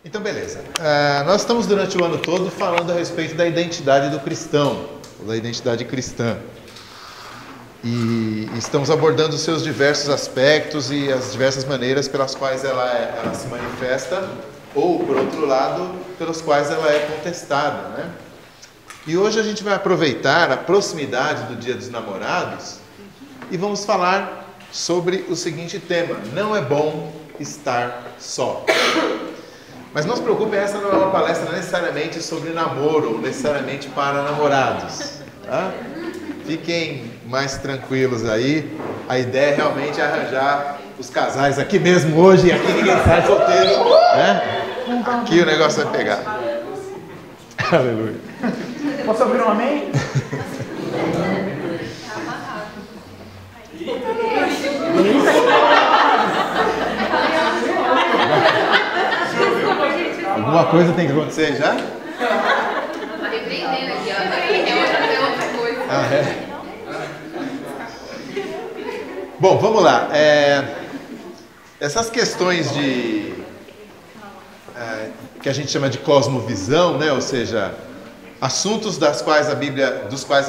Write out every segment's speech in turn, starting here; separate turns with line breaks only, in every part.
Então, beleza. Nós estamos durante o ano todo falando a respeito da identidade do cristão, da identidade cristã. E estamos abordando os seus diversos aspectos e as diversas maneiras pelas quais ela se manifesta, ou, por outro lado, pelas quais ela é contestada, né? E hoje a gente vai aproveitar a proximidade do Dia dos Namorados e vamos falar sobre o seguinte tema: não é bom estar só. Mas não se preocupe, essa não é uma palestra necessariamente sobre namoro, ou necessariamente para namorados, tá? Fiquem mais tranquilos aí. A ideia é realmente arranjar os casais aqui mesmo hoje, e aqui ninguém sai solteiro, né? Aqui o negócio vai pegar. Aleluia.
Posso ouvir um amém?
Alguma coisa tem que acontecer já?
Tá repreendendo aqui, ó. É outra coisa.
Ah, é? Bom, vamos lá. Essas questões que a gente chama de cosmovisão, né? Ou seja, assuntos dos quais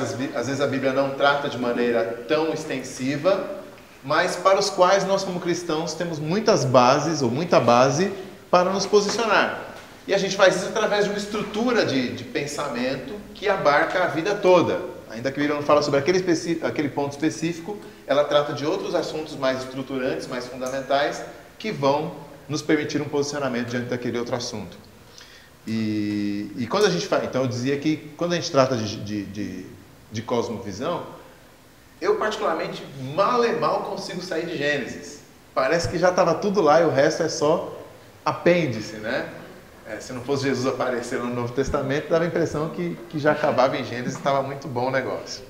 às vezes a Bíblia não trata de maneira tão extensiva, mas para os quais nós como cristãos temos muitas bases, ou muita base, para nos posicionar. E a gente faz isso através de uma estrutura de pensamento que abarca a vida toda. Ainda que a Bíblia não fala sobre aquele ponto específico, ela trata de outros assuntos mais estruturantes, mais fundamentais, que vão nos permitir um posicionamento diante daquele outro assunto. E quando a gente faz, então eu dizia que quando a gente trata de cosmovisão, eu particularmente mal e mal consigo sair de Gênesis. Parece que já estava tudo lá e o resto é só apêndice, né? Se não fosse Jesus aparecer no Novo Testamento, dava a impressão que já acabava em Gênesis e estava muito bom o negócio.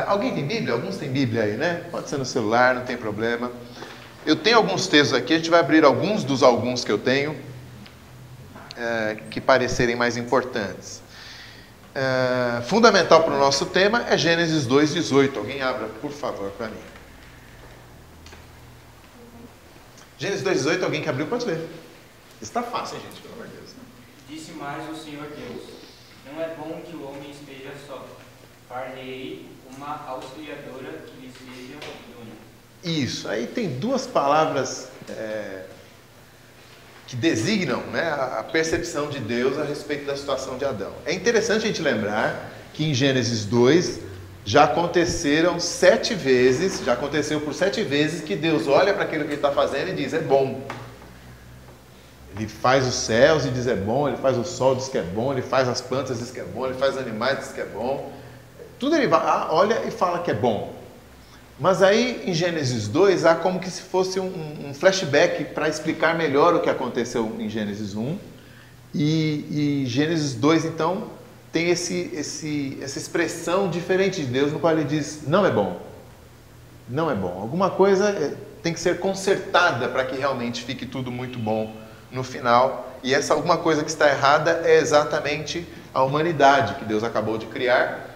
Alguém tem Bíblia? Alguns têm Bíblia aí, né? Pode ser no celular, não tem problema. Eu tenho alguns textos aqui, a gente vai abrir alguns que eu tenho, que parecerem mais importantes. Fundamental para o nosso tema é Gênesis 2:18. Alguém abra, por favor, para mim. Gênesis 2:18, alguém que abriu pode ler. Está fácil, gente, pelo amor de Deus.
Disse mais o Senhor Deus: não é bom que o homem esteja só. Far-lhe-ei uma auxiliadora que lhe seja idônea.
Isso, aí tem duas palavras que designam, né, a percepção de Deus a respeito da situação de Adão. É interessante a gente lembrar que em Gênesis 2 já aconteceu por 7 vezes que Deus olha para aquilo que ele está fazendo e diz: é bom. Ele faz os céus e diz é bom, ele faz o sol e diz que é bom, ele faz as plantas e diz que é bom, ele faz os animais e diz que é bom. Tudo ele olha e fala que é bom. Mas aí em Gênesis 2 há como que se fosse um flashback para explicar melhor o que aconteceu em Gênesis 1. E Gênesis 2 então tem essa expressão diferente de Deus, no qual ele diz: não é bom. Não é bom. Alguma coisa tem que ser consertada para que realmente fique tudo muito bom no final. E essa alguma coisa que está errada é exatamente a humanidade que Deus acabou de criar,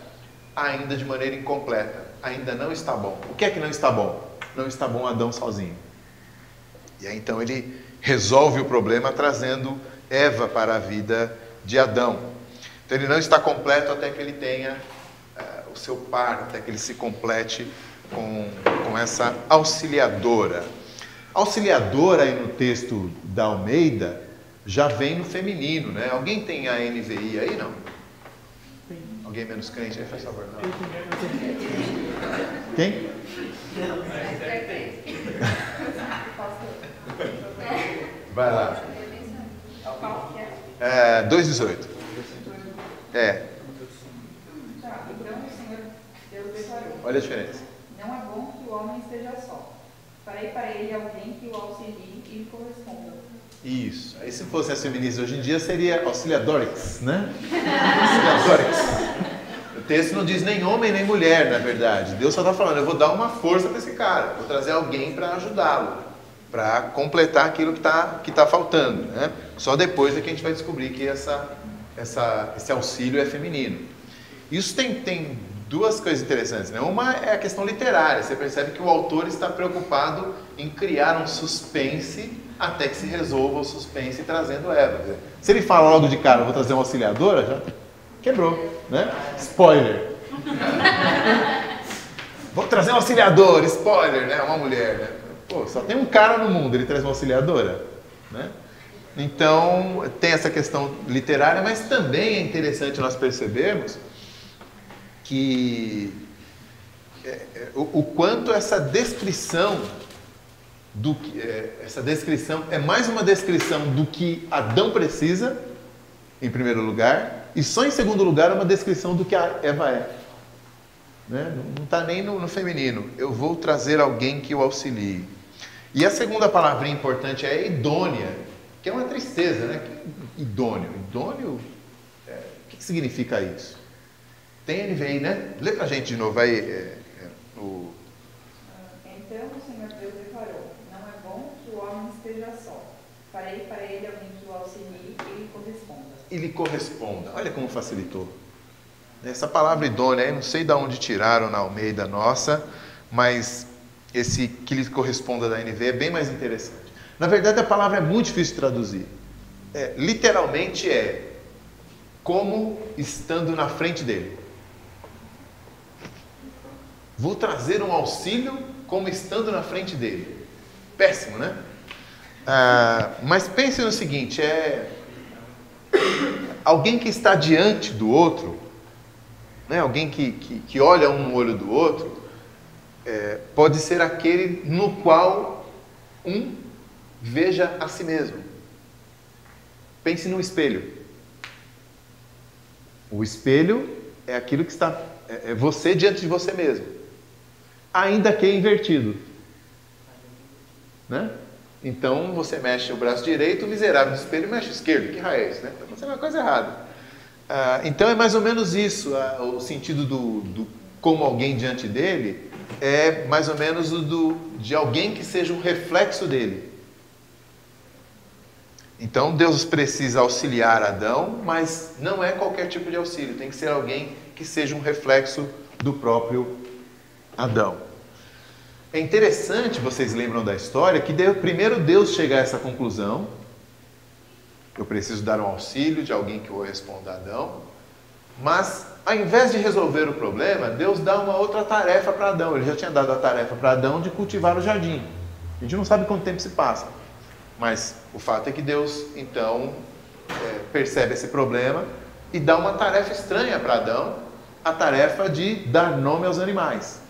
ainda de maneira incompleta. Ainda não está bom. O que é que não está bom? Não está bom Adão sozinho. E aí então ele resolve o problema trazendo Eva para a vida de Adão. Então ele não está completo até que ele tenha o seu par, até que ele se complete com essa auxiliadora. Auxiliadora aí no texto da Almeida já vem no feminino, né? Alguém tem a NVI aí, não? Alguém menos crente aí, faz favor, não. Quem? Vai lá. 2:18. Olha a diferença.
Não é bom que o homem esteja só. Farei para ele alguém que o auxilie e lhe corresponda.
Isso. Aí se fosse as feministas hoje em dia seria auxiliadorix, né? Auxiliadorix. O texto não diz nem homem nem mulher, na verdade. Deus só está falando: eu vou dar uma força para esse cara, vou trazer alguém para ajudá-lo, para completar aquilo que tá faltando, né? Só depois é que a gente vai descobrir que esse auxílio é feminino. Isso tem duas coisas interessantes, né? Uma é a questão literária. Você percebe que o autor está preocupado em criar um suspense até que se resolva o suspense trazendo Eva. Se ele fala logo de cara, vou trazer uma auxiliadora, já quebrou, né? Spoiler. Vou trazer um auxiliador, spoiler, né? Uma mulher, né? Pô, só tem um cara no mundo, ele traz uma auxiliadora, né? Então, tem essa questão literária, mas também é interessante nós percebermos que o quanto essa descrição essa descrição é mais uma descrição do que Adão precisa, em primeiro lugar, e só em segundo lugar uma descrição do que a Eva é. Né? Não está nem no feminino. Eu vou trazer alguém que o auxilie. E a segunda palavrinha importante é idônea, que é uma tristeza, né? Idôneo. Idôneo, o que significa isso? Tem NVI, né? Lê pra gente de novo aí.
Então o Senhor Deus declarou: não é bom que o homem esteja só. Farei para ele alguém que o auxilie e lhe corresponda.
E lhe corresponda. Olha como facilitou. Essa palavra idônea, eu não sei de onde tiraram na Almeida nossa, mas esse que lhe corresponda da NVI é bem mais interessante. Na verdade, a palavra é muito difícil de traduzir. Literalmente como estando na frente dele. Vou trazer um auxílio como estando na frente dele. Péssimo, né? Mas pense no seguinte, alguém que está diante do outro, né? Alguém que olha um no olho do outro, pode ser aquele no qual um veja a si mesmo. Pense no espelho. O espelho é aquilo que está... É você diante de você mesmo. Ainda que invertido. Né? Então, você mexe o braço direito, o miserável do espelho mexe o esquerdo. Que raio é isso, né? Está fazendo uma coisa errada. Então, é mais ou menos isso. O sentido do como alguém diante dele é mais ou menos de alguém que seja um reflexo dele. Então, Deus precisa auxiliar Adão, mas não é qualquer tipo de auxílio. Tem que ser alguém que seja um reflexo do próprio Adão. É interessante, vocês lembram da história, que primeiro Deus chega a essa conclusão. Eu preciso dar um auxílio de alguém que corresponda a Adão. Mas, ao invés de resolver o problema, Deus dá uma outra tarefa para Adão. Ele já tinha dado a tarefa para Adão de cultivar o jardim. A gente não sabe quanto tempo se passa. Mas o fato é que Deus, então, percebe esse problema e dá uma tarefa estranha para Adão, a tarefa de dar nome aos animais.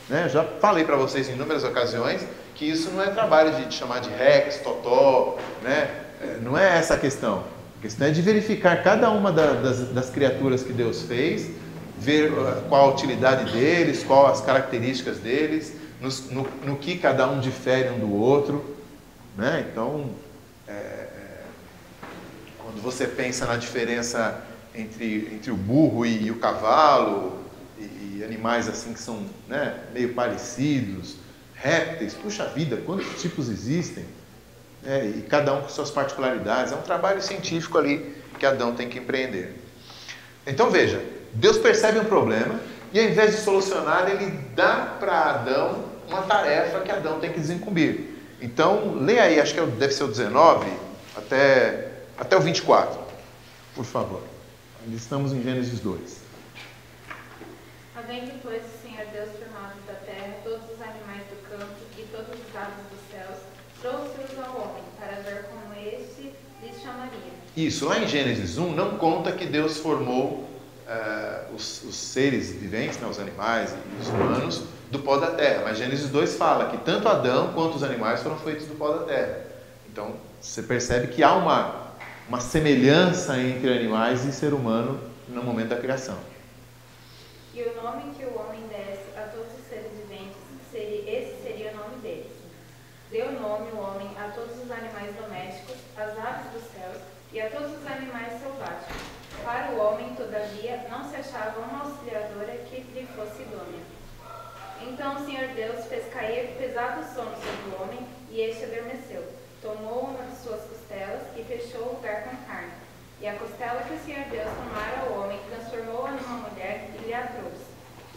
Né? Já falei para vocês em inúmeras ocasiões que isso não é trabalho de chamar de Rex, Totó, né? Não é essa a questão. A questão é de verificar cada uma das criaturas que Deus fez, ver qual a utilidade deles, qual as características deles, no que cada um difere um do outro. Né? Então, quando você pensa na diferença entre o burro e o cavalo, e animais assim que são, né, meio parecidos, répteis, puxa vida, quantos tipos existem, e cada um com suas particularidades. É um trabalho científico ali que Adão tem que empreender. Então veja, Deus percebe um problema e ao invés de solucionar, ele dá para Adão uma tarefa que Adão tem que desincumbir. Então, lê aí, acho que deve ser o 19 até o 24, por favor. Ainda estamos em Gênesis 2.
Havendo, pois, o Senhor Deus formado da terra todos os animais do campo e todas as aves dos céus, trouxe-os ao homem, para ver como este lhes chamaria.
Isso, lá em Gênesis 1, não conta que Deus formou os seres viventes, né, os animais e os humanos, do pó da terra. Mas Gênesis 2 fala que tanto Adão quanto os animais foram feitos do pó da terra. Então, você percebe que há uma semelhança entre animais e ser humano no momento da criação.
E o nome que o homem desse a todos os seres viventes, esse seria o nome deles. Deu nome o homem a todos os animais domésticos, às aves dos céus e a todos os animais selváticos. Para o homem, todavia, não se achava uma auxiliadora que lhe fosse idônea. Então o Senhor Deus fez cair pesado sono sobre o homem, e este adormeceu. Tomou uma de suas costelas e fechou o lugar com carne. E a costela que o Senhor Deus tomara ao homem, transformou-a numa mulher e lhe a trouxe.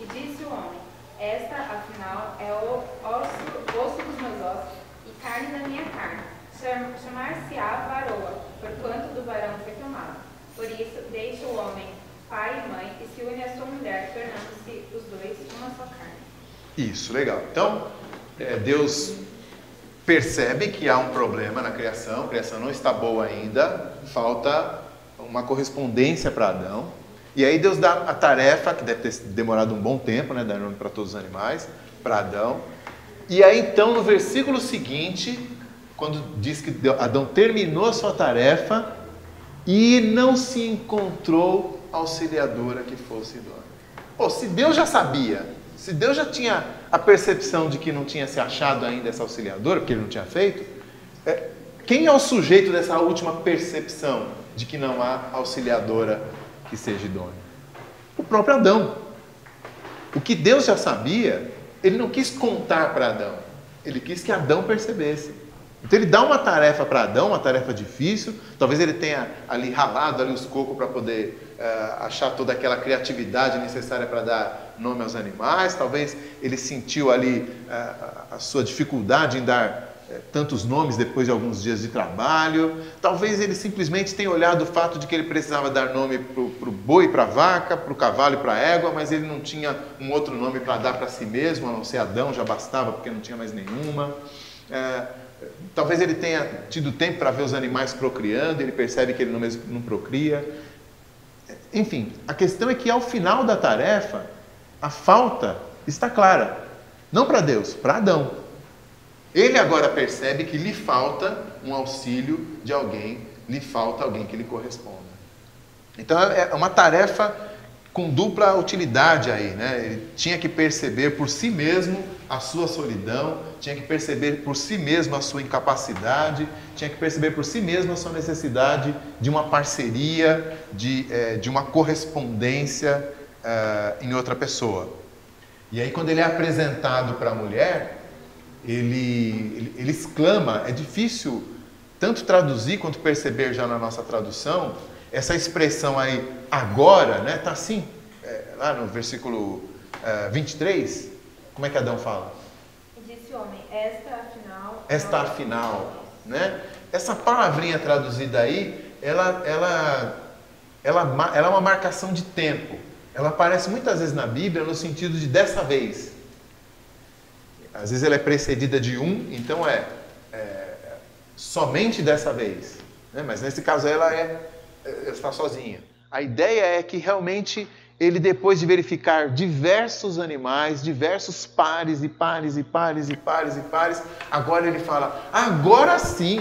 E disse o homem: esta, afinal, é o osso dos meus ossos e carne da minha carne. Chamar-se-á varoa, porquanto do varão foi tomado. Por isso, deixa o homem pai e mãe e se une à sua mulher, tornando-se os dois uma só carne.
Isso, legal. Então, Deus percebe que há um problema na criação, a criação não está boa ainda, falta uma correspondência para Adão. E aí Deus dá a tarefa, que deve ter demorado um bom tempo, né, dar nome para todos os animais, para Adão. E aí então no versículo seguinte, quando diz que Adão terminou a sua tarefa e não se encontrou auxiliadora que fosse idônea. Pô, se Deus já sabia, se Deus já tinha a percepção de que não tinha se achado ainda essa auxiliadora, porque ele não tinha feito, quem é o sujeito dessa última percepção de que não há auxiliadora que seja idônea? O próprio Adão. O que Deus já sabia, ele não quis contar para Adão, ele quis que Adão percebesse. Então ele dá uma tarefa para Adão, uma tarefa difícil, talvez ele tenha ali ralado ali os cocos para poder achar toda aquela criatividade necessária para dar nome aos animais, talvez ele sentiu ali a sua dificuldade em dar tantos nomes depois de alguns dias de trabalho, talvez ele simplesmente tenha olhado o fato de que ele precisava dar nome para o boi e para a vaca, para o cavalo e para a égua, mas ele não tinha um outro nome para dar para si mesmo, a não ser Adão, já bastava porque não tinha mais nenhuma. Talvez ele tenha tido tempo para ver os animais procriando, ele percebe que ele não procria. Enfim, a questão é que ao final da tarefa, a falta está clara. Não para Deus, para Adão. Ele agora percebe que lhe falta um auxílio de alguém, lhe falta alguém que lhe corresponda. Então é uma tarefa com dupla utilidade aí, né? Ele tinha que perceber por si mesmo a sua solidão, tinha que perceber por si mesmo a sua incapacidade, tinha que perceber por si mesmo a sua necessidade de uma parceria, de uma correspondência em outra pessoa. E aí quando ele é apresentado para a mulher, ele exclama, é difícil tanto traduzir quanto perceber já na nossa tradução, essa expressão aí, agora, né, tá assim, lá no versículo 23, como é que Adão fala?
Disse o homem, esta
afinal, né? Essa palavrinha traduzida aí, ela é uma marcação de tempo, ela aparece muitas vezes na Bíblia no sentido de dessa vez. Às vezes ela é precedida de então somente dessa vez, né? Mas nesse caso ela está sozinha. A ideia é que realmente ele, depois de verificar diversos animais, diversos pares e pares e pares e pares e pares, agora ele fala, agora sim.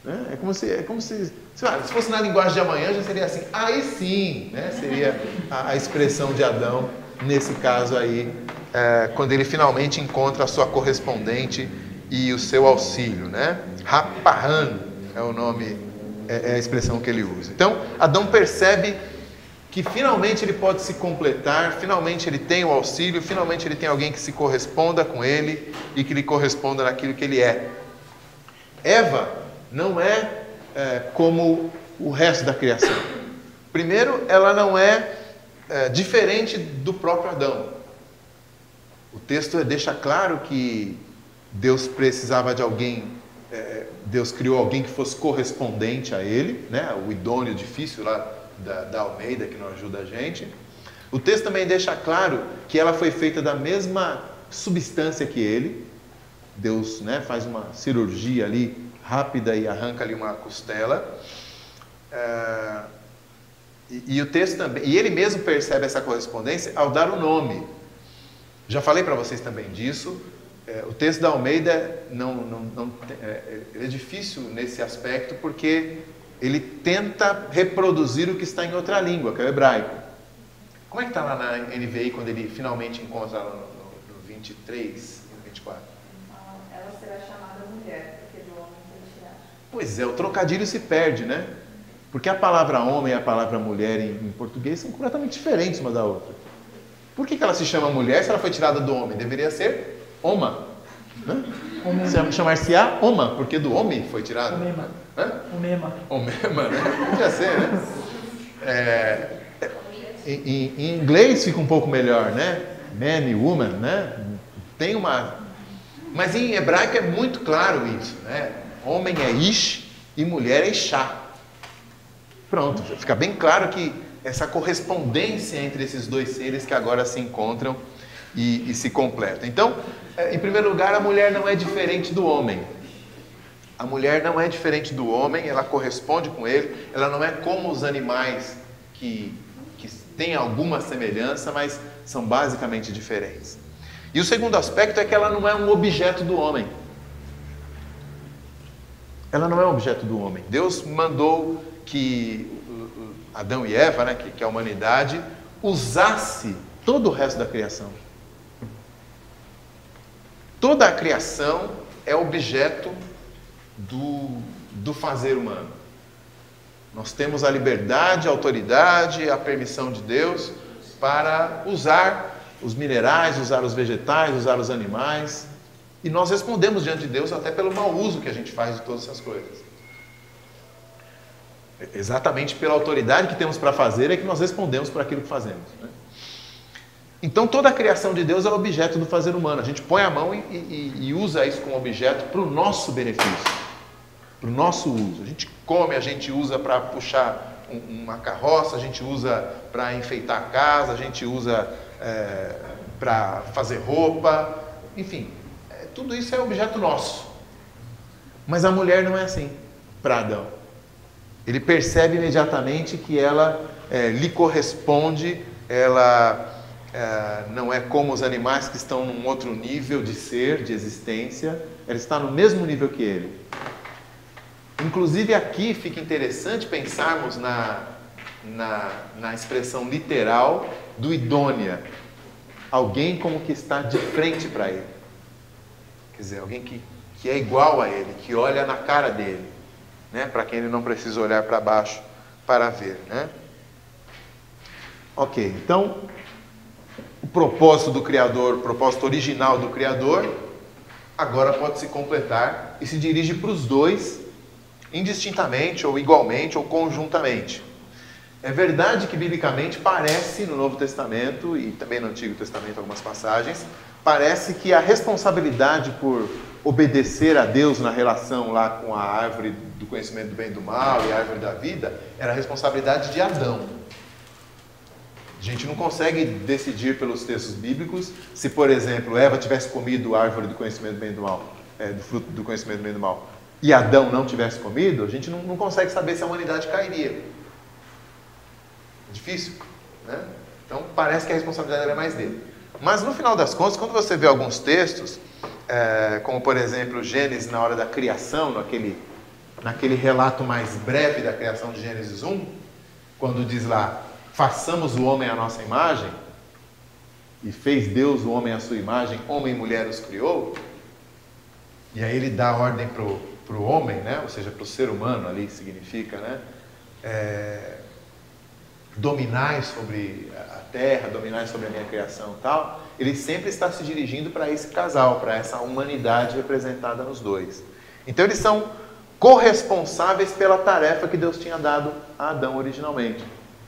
Né? É como se fosse na linguagem de amanhã já seria assim, aí sim, né? Seria a expressão de Adão nesse caso aí, quando ele finalmente encontra a sua correspondente e o seu auxílio, né? Rapahan é o nome, é a expressão que ele usa. Então, Adão percebe que finalmente ele pode se completar, finalmente ele tem o auxílio, finalmente ele tem alguém que se corresponda com ele e que lhe corresponda naquilo que ele é. Eva não é como o resto da criação. Primeiro, ela não é diferente do próprio Adão. O texto deixa claro que Deus precisava de alguém, Deus criou alguém que fosse correspondente a ele, né? O idôneo difícil lá da Almeida, que não ajuda a gente. O texto também deixa claro que ela foi feita da mesma substância que ele. Deus, né, faz uma cirurgia ali rápida e arranca ali uma costela. E o texto também, e ele mesmo percebe essa correspondência ao dar o nome. Já falei para vocês também disso. O texto da Almeida é difícil nesse aspecto porque ele tenta reproduzir o que está em outra língua, que é o hebraico. Como é que está lá na NVI quando ele finalmente encontra no 23 e no 24?
Ela será chamada mulher, porque do homem foi tirada.
Pois é, o trocadilho se perde, né? Porque a palavra homem e a palavra mulher em português são completamente diferentes uma da outra. Por que ela se chama mulher se ela foi tirada do homem? Deveria ser Oma. Né? Chamar-se-á Oma, porque do homem foi tirado.
Omema.
Hã?
Omema.
Omema, né? Podia ser, né? Em inglês fica um pouco melhor, né? Man e woman, né? Tem uma... Mas em hebraico é muito claro isso, né? Homem é ish e mulher é ishá. Pronto, fica bem claro que essa correspondência entre esses dois seres que agora se encontram e se completam. Então, em primeiro lugar, a mulher não é diferente do homem. A mulher não é diferente do homem, ela corresponde com ele, ela não é como os animais que têm alguma semelhança, mas são basicamente diferentes. E o segundo aspecto é que ela não é um objeto do homem. Ela não é um objeto do homem. Deus mandou que Adão e Eva, né, que a humanidade, usasse todo o resto da criação. Toda a criação é objeto do fazer humano. Nós temos a liberdade, a autoridade, a permissão de Deus para usar os minerais, usar os vegetais, usar os animais. E nós respondemos diante de Deus até pelo mau uso que a gente faz de todas essas coisas. Exatamente pela autoridade que temos para fazer é que nós respondemos por aquilo que fazemos, né? Então toda a criação de Deus é objeto do fazer humano. A gente põe a mão e usa isso como objeto para o nosso benefício, para o nosso uso. A gente come, a gente usa para puxar uma carroça, a gente usa para enfeitar a casa, a gente usa para fazer roupa, enfim, tudo isso é objeto nosso. Mas a mulher não é assim para Adão. Ele percebe imediatamente que ela lhe corresponde, ela não é como os animais que estão num outro nível de ser, de existência, ela está no mesmo nível que ele. Inclusive aqui fica interessante pensarmos na expressão literal do idônea, alguém como que está de frente para ele, quer dizer, alguém que é igual a ele, que olha na cara dele, né? Para quem ele não precisa olhar para baixo para ver, né? Ok, então o propósito do Criador, o propósito original do Criador, agora pode se completar e se dirige para os dois, indistintamente, ou igualmente, ou conjuntamente. É verdade que, biblicamente, parece, no Novo Testamento, e também no Antigo Testamento, algumas passagens, parece que a responsabilidade por obedecer a Deus na relação lá com a árvore do conhecimento do bem e do mal e a árvore da vida, era a responsabilidade de Adão. A gente não consegue decidir pelos textos bíblicos se, por exemplo, Eva tivesse comido a árvore do conhecimento do bem e do mal, do fruto do conhecimento do bem e do mal, e Adão não tivesse comido, a gente não consegue saber se a humanidade cairia. Difícil, né? Então parece que a responsabilidade é mais dele. Mas no final das contas, quando você vê alguns textos, como por exemplo Gênesis na hora da criação, naquele relato mais breve da criação de Gênesis 1, quando diz lá, façamos o homem à nossa imagem, e fez Deus o homem à sua imagem, homem e mulher os criou, e aí ele dá ordem para o homem, né? Ou seja, para o ser humano ali significa, né? Dominai sobre a terra, dominai sobre a minha criação e tal, ele sempre está se dirigindo para esse casal, para essa humanidade representada nos dois. Então eles são corresponsáveis pela tarefa que Deus tinha dado a Adão originalmente.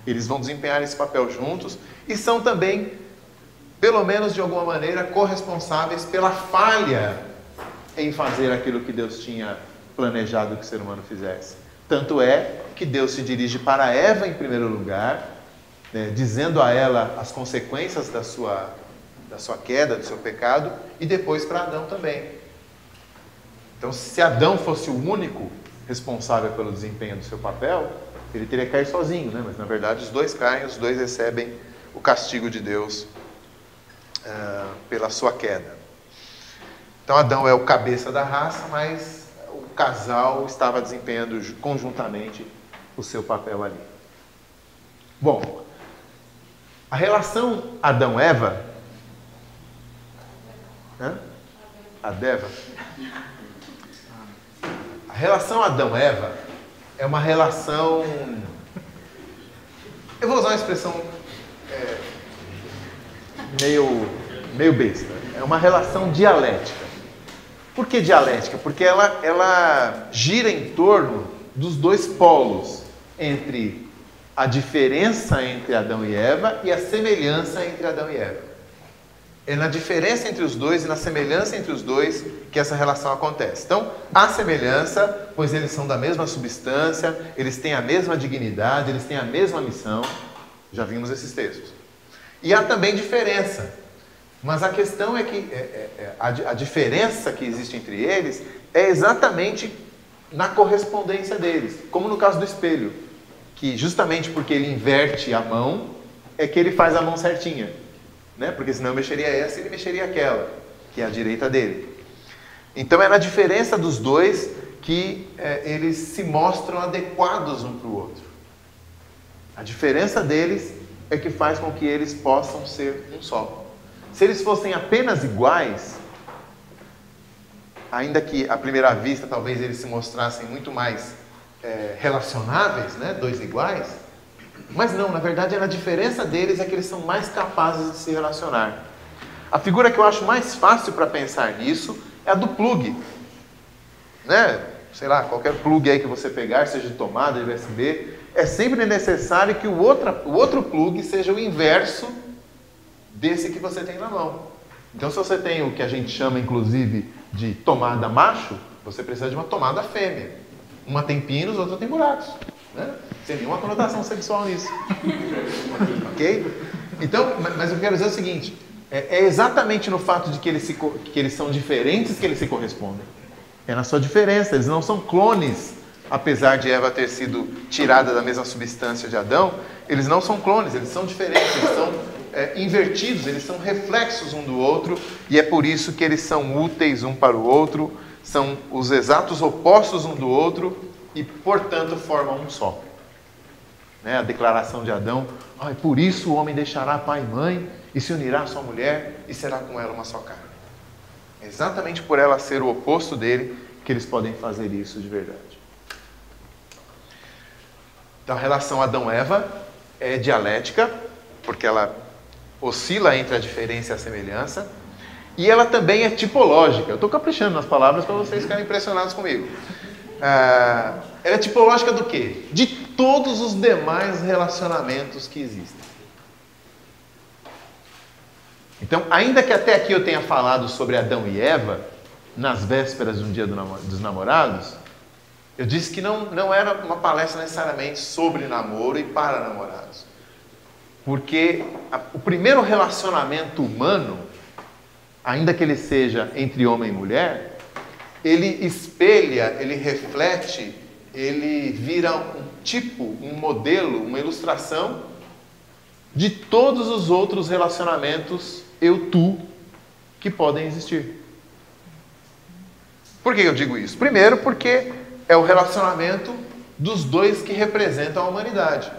Eles vão desempenhar esse papel juntos e são também, pelo menos de alguma maneira, corresponsáveis pela falha em fazer aquilo que Deus tinha planejado que o ser humano fizesse. Tanto é que Deus se dirige para Eva em primeiro lugar, né, dizendo a ela as consequências da sua queda, do seu pecado, e depois para Adão também. Então, se Adão fosse o único responsável pelo desempenho do seu papel, ele teria que cair sozinho, né? Mas na verdade os dois caem, os dois recebem o castigo de Deus pela sua queda. Então Adão é o cabeça da raça, mas o casal estava desempenhando conjuntamente o seu papel ali. Bom, a relação Adão-Eva, Adeva, a relação Adão-Eva é uma relação, eu vou usar uma expressão meio besta, é uma relação dialética. Por que dialética? Porque ela gira em torno dos dois polos, entre a diferença entre Adão e Eva e a semelhança entre Adão e Eva. É na diferença entre os dois e na semelhança entre os dois que essa relação acontece. Então, há semelhança, pois eles são da mesma substância, eles têm a mesma dignidade, eles têm a mesma missão. Já vimos esses textos. E há também diferença. Mas a questão é que a diferença que existe entre eles é exatamente na correspondência deles. Como no caso do espelho, que justamente porque ele inverte a mão, é que ele faz a mão certinha. Né? Porque senão eu mexeria essa e ele mexeria aquela, que é a direita dele. Então é na diferença dos dois que eles se mostram adequados um para o outro. A diferença deles é que faz com que eles possam ser um só. Se eles fossem apenas iguais, ainda que à primeira vista talvez eles se mostrassem muito mais relacionáveis, né? Dois iguais, mas não, na verdade a diferença deles é que eles são mais capazes de se relacionar. A figura que eu acho mais fácil para pensar nisso é a do plug, né? Sei lá, qualquer plug aí que você pegar, seja de tomada, de USB, é sempre necessário que o outro plug seja o inverso desse que você tem na mão. Então, se você tem o que a gente chama, inclusive, de tomada macho, você precisa de uma tomada fêmea. Uma tem pinos, outra tem buracos. Né? Sem nenhuma conotação sexual nisso. Ok? Então, mas eu quero dizer o seguinte, é exatamente no fato de que eles são diferentes que eles se correspondem. É na sua diferença, eles não são clones. Apesar de Eva ter sido tirada da mesma substância de Adão, eles não são clones, eles são diferentes, eles são invertidos, eles são reflexos um do outro, e é por isso que eles são úteis um para o outro, são os exatos opostos um do outro, e portanto formam um só. Né? A declaração de Adão, por isso o homem deixará pai e mãe, e se unirá à sua mulher, e será com ela uma só carne. É exatamente por ela ser o oposto dele, que eles podem fazer isso de verdade. Então a relação Adão-Eva é dialética, porque ela oscila entre a diferença e a semelhança, e ela também é tipológica. Eu estou caprichando nas palavras para vocês ficarem impressionados comigo. Ela é tipológica do quê? De todos os demais relacionamentos que existem. Então, ainda que até aqui eu tenha falado sobre Adão e Eva, nas vésperas de um dia dos namorados, eu disse que não era uma palestra necessariamente sobre namoro e para namorados. Porque o primeiro relacionamento humano, ainda que ele seja entre homem e mulher, ele espelha, ele reflete, ele vira um tipo, um modelo, uma ilustração de todos os outros relacionamentos eu-tu que podem existir. Por que eu digo isso? Primeiro, porque é o relacionamento dos dois que representam a humanidade.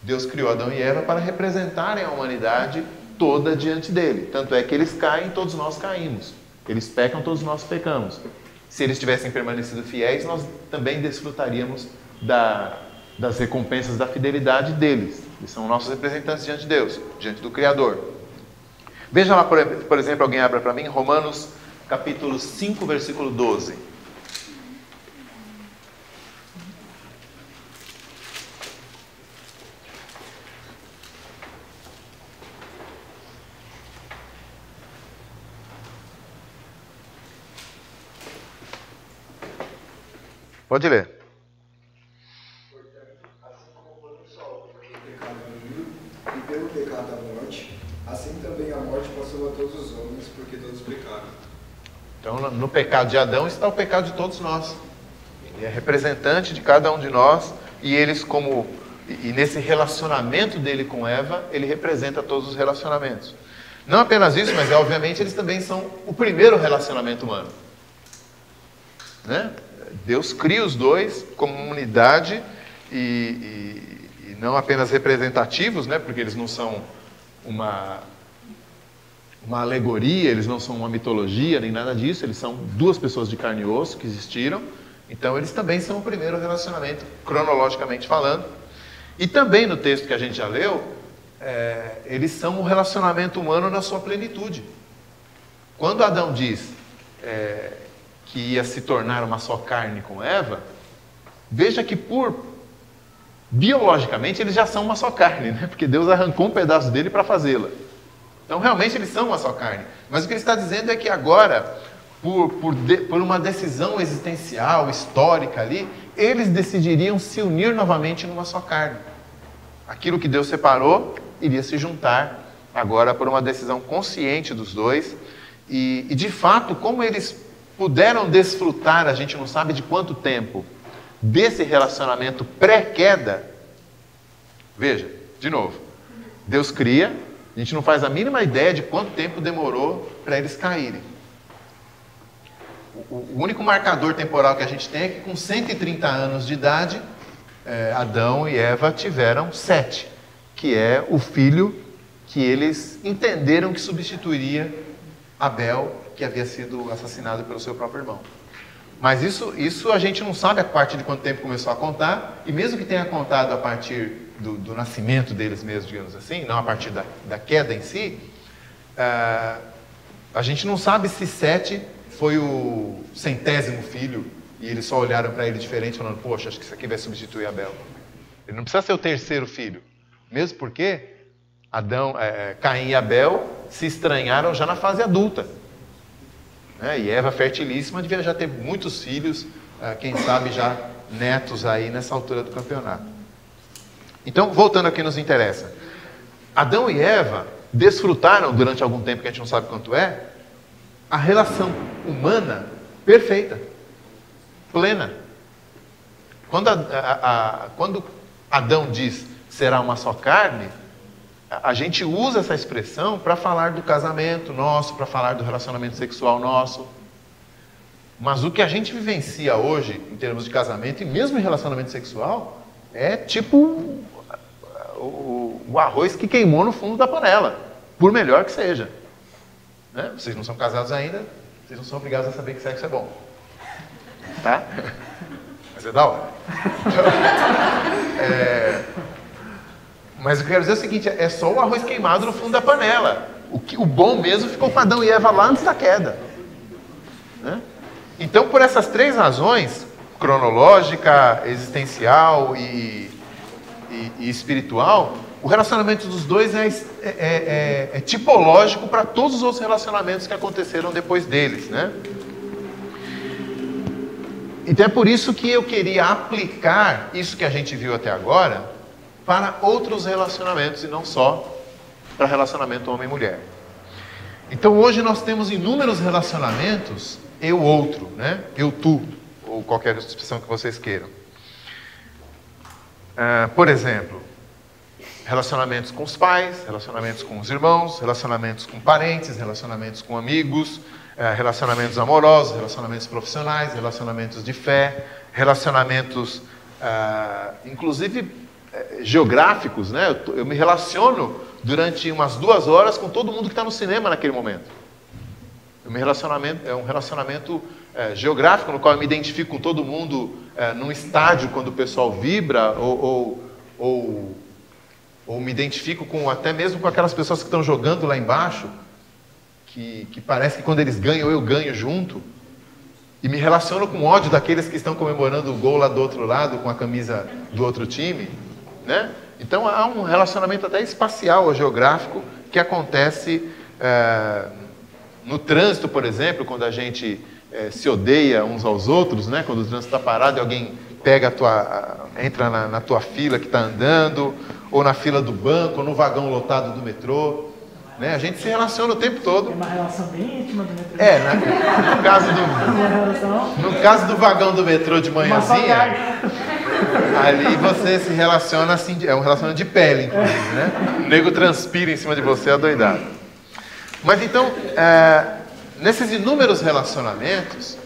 Deus criou Adão e Eva para representarem a humanidade toda diante dele. Tanto é que eles caem, todos nós caímos. Eles pecam, todos nós pecamos. Se eles tivessem permanecido fiéis, nós também desfrutaríamos das recompensas da fidelidade deles. Eles são nossos representantes diante de Deus, diante do Criador. Veja lá, por exemplo, alguém abra para mim, Romanos capítulo 5, versículo 12. Pode ler.
Assim como por um só, porque o pecado veio, e pelo pecado a morte, assim também a morte passou a todos os homens, porque todos pecaram.
Então, no pecado de Adão está o pecado de todos nós. Ele é representante de cada um de nós, e e nesse relacionamento dele com Eva, ele representa todos os relacionamentos. Não apenas isso, mas obviamente eles também são o primeiro relacionamento humano. Né? Deus cria os dois como uma unidade e não apenas representativos, né? Porque eles não são uma alegoria, eles não são uma mitologia, nem nada disso, eles são duas pessoas de carne e osso que existiram, então eles também são o primeiro relacionamento, cronologicamente falando. E também no texto que a gente já leu, eles são o relacionamento humano na sua plenitude. Quando Adão diz que ia se tornar uma só carne com Eva, veja que por biologicamente eles já são uma só carne, né? Porque Deus arrancou um pedaço dele para fazê-la. Então realmente eles são uma só carne. Mas o que ele está dizendo é que agora, por uma decisão existencial, histórica ali, eles decidiriam se unir novamente numa só carne. Aquilo que Deus separou iria se juntar agora por uma decisão consciente dos dois. E de fato, como eles puderam desfrutar, a gente não sabe de quanto tempo, desse relacionamento pré-queda. Veja, de novo, Deus cria, a gente não faz a mínima ideia de quanto tempo demorou para eles caírem. O único marcador temporal que a gente tem é que com 130 anos de idade, Adão e Eva tiveram Sete, que é o filho que eles entenderam que substituiria Abel, que havia sido assassinado pelo seu próprio irmão. Mas isso a gente não sabe a partir de quanto tempo começou a contar, e mesmo que tenha contado a partir do nascimento deles mesmos, digamos assim, não a partir da queda em si, a gente não sabe se Sete foi o 100º filho, e eles só olharam para ele diferente, falando, poxa, acho que isso aqui vai substituir Abel. Ele não precisa ser o 3º filho, mesmo porque Caim e Abel se estranharam já na fase adulta. E Eva, fertilíssima, devia já ter muitos filhos, quem sabe já netos aí nessa altura do campeonato. Então, voltando ao que nos interessa. Adão e Eva desfrutaram, durante algum tempo que a gente não sabe quanto é, a relação humana perfeita, plena. Quando Adão diz será uma só carne, a gente usa essa expressão para falar do casamento nosso, para falar do relacionamento sexual nosso. Mas o que a gente vivencia hoje, em termos de casamento e mesmo em relacionamento sexual, é tipo o arroz que queimou no fundo da panela, por melhor que seja. Né? Vocês não são casados ainda, vocês não são obrigados a saber que sexo é bom. Tá? Mas é da hora. Mas eu quero dizer o seguinte, é só o arroz queimado no fundo da panela. O bom mesmo ficou com Adão e Eva lá antes da queda. Né? Então, por essas 3 razões, cronológica, existencial e espiritual, o relacionamento dos dois é tipológico para todos os outros relacionamentos que aconteceram depois deles. Né? Então é por isso que eu queria aplicar isso que a gente viu até agora para outros relacionamentos e não só para relacionamento homem-mulher. Então hoje nós temos inúmeros relacionamentos, eu-outro, né? Eu-tu, ou qualquer expressão que vocês queiram. Por exemplo, relacionamentos com os pais, relacionamentos com os irmãos, relacionamentos com parentes, relacionamentos com amigos, relacionamentos amorosos, relacionamentos profissionais, relacionamentos de fé, relacionamentos, inclusive, geográficos, né? Eu me relaciono durante umas 2 horas com todo mundo que está no cinema naquele momento. É um relacionamento geográfico, no qual eu me identifico com todo mundo num estádio, quando o pessoal vibra, ou me identifico até mesmo com aquelas pessoas que estão jogando lá embaixo, que parece que quando eles ganham, eu ganho junto, e me relaciono com ódio daqueles que estão comemorando o gol lá do outro lado, com a camisa do outro time. Né? Então há um relacionamento até espacial ou geográfico que acontece no trânsito, por exemplo, quando a gente se odeia uns aos outros, né? Quando o trânsito está parado e alguém entra na tua fila que está andando, ou na fila do banco, ou no vagão lotado do metrô. Né? A gente se relaciona o tempo todo.
Tem uma relação bem íntima do metrô.
No caso do vagão do metrô de manhãzinha, ali você se relaciona assim, é um relacionamento de pele, inclusive, né? O nego transpira em cima de você, adoidado. Mas então, nesses inúmeros relacionamentos,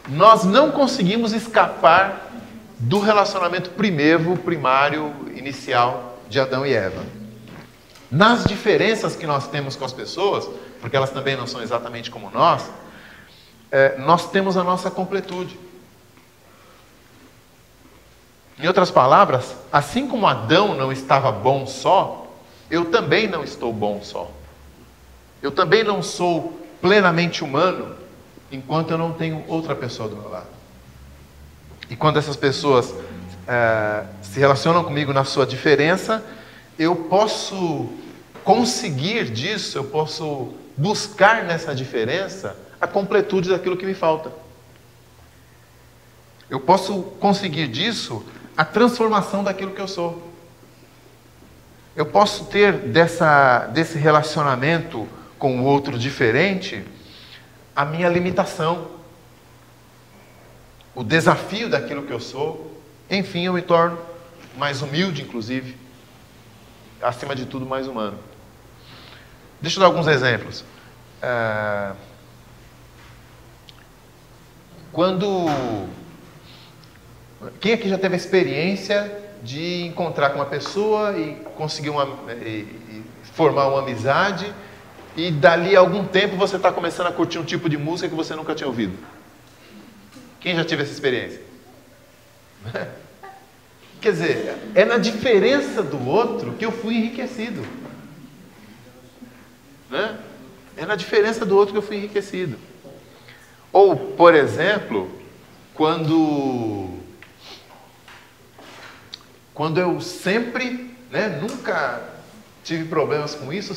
nós não conseguimos escapar do relacionamento primário, inicial de Adão e Eva. Nas diferenças que nós temos com as pessoas, porque elas também não são exatamente como nós temos a nossa completude. Em outras palavras, assim como Adão não estava bom só, eu também não estou bom só. Eu também não sou plenamente humano enquanto eu não tenho outra pessoa do meu lado. E quando essas pessoas se relacionam comigo na sua diferença, eu posso conseguir disso, eu posso buscar nessa diferença a completude daquilo que me falta. Eu posso conseguir disso a transformação daquilo que eu sou. Eu posso ter desse relacionamento com o outro diferente a minha limitação, o desafio daquilo que eu sou. Enfim, eu me torno mais humilde, inclusive, acima de tudo, mais humano. Deixa eu dar alguns exemplos. Quem aqui já teve a experiência de encontrar com uma pessoa e conseguir formar uma amizade, e dali a algum tempo você está começando a curtir um tipo de música que você nunca tinha ouvido? Quem já teve essa experiência? Quer dizer, é na diferença do outro que eu fui enriquecido. Né? É na diferença do outro que eu fui enriquecido. Ou, por exemplo, quando eu sempre, nunca tive problemas com isso,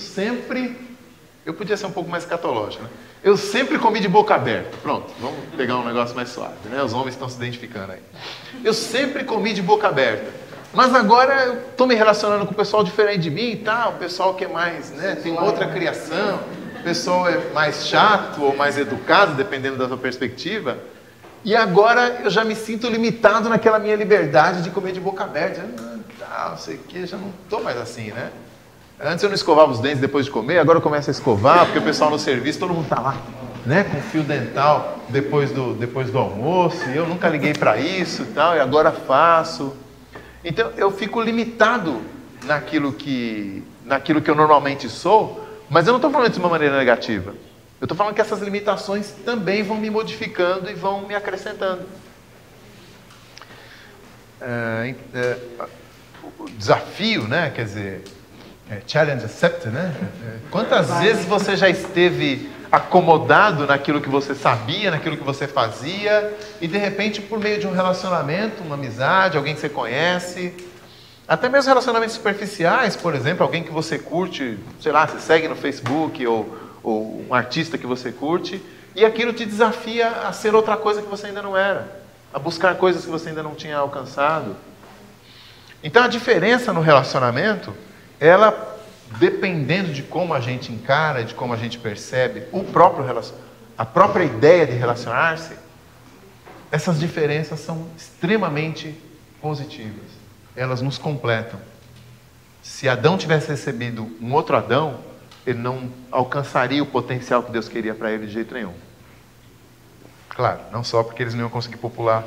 eu podia ser um pouco mais escatológico, né? Eu sempre comi de boca aberta. Pronto, vamos pegar um negócio mais suave, né? Os homens estão se identificando aí. Eu sempre comi de boca aberta. Mas agora eu estou me relacionando com o pessoal diferente de mim e tal, o pessoal que é mais, tem outra criação, o pessoal é mais chato ou mais educado, dependendo da sua perspectiva. E agora eu já me sinto limitado naquela minha liberdade de comer de boca aberta. Não sei o que, já não estou mais assim, né? Antes eu não escovava os dentes depois de comer, agora eu começo a escovar, porque o pessoal no serviço, todo mundo está lá, com fio dental depois do almoço, e eu nunca liguei para isso e tal, e agora faço. Então eu fico limitado naquilo que eu normalmente sou, mas eu não estou falando de uma maneira negativa. Eu estou falando que essas limitações também vão me modificando e vão me acrescentando. O desafio, quer dizer, challenge accepted, Quantas vezes você já esteve acomodado naquilo que você sabia, naquilo que você fazia, e de repente, por meio de um relacionamento, uma amizade, alguém que você conhece, até mesmo relacionamentos superficiais, por exemplo, alguém que você curte, sei lá, você segue no Facebook, ou um artista que você curte, e aquilo te desafia a ser outra coisa que você ainda não era, a buscar coisas que você ainda não tinha alcançado. Então a diferença no relacionamento, ela, dependendo de como a gente encara, de como a gente percebe a própria ideia de relacionar-se, essas diferenças são extremamente positivas. Elas nos completam. Se Adão tivesse recebido um outro Adão, ele não alcançaria o potencial que Deus queria para ele de jeito nenhum. Claro, não só porque eles não iam conseguir popular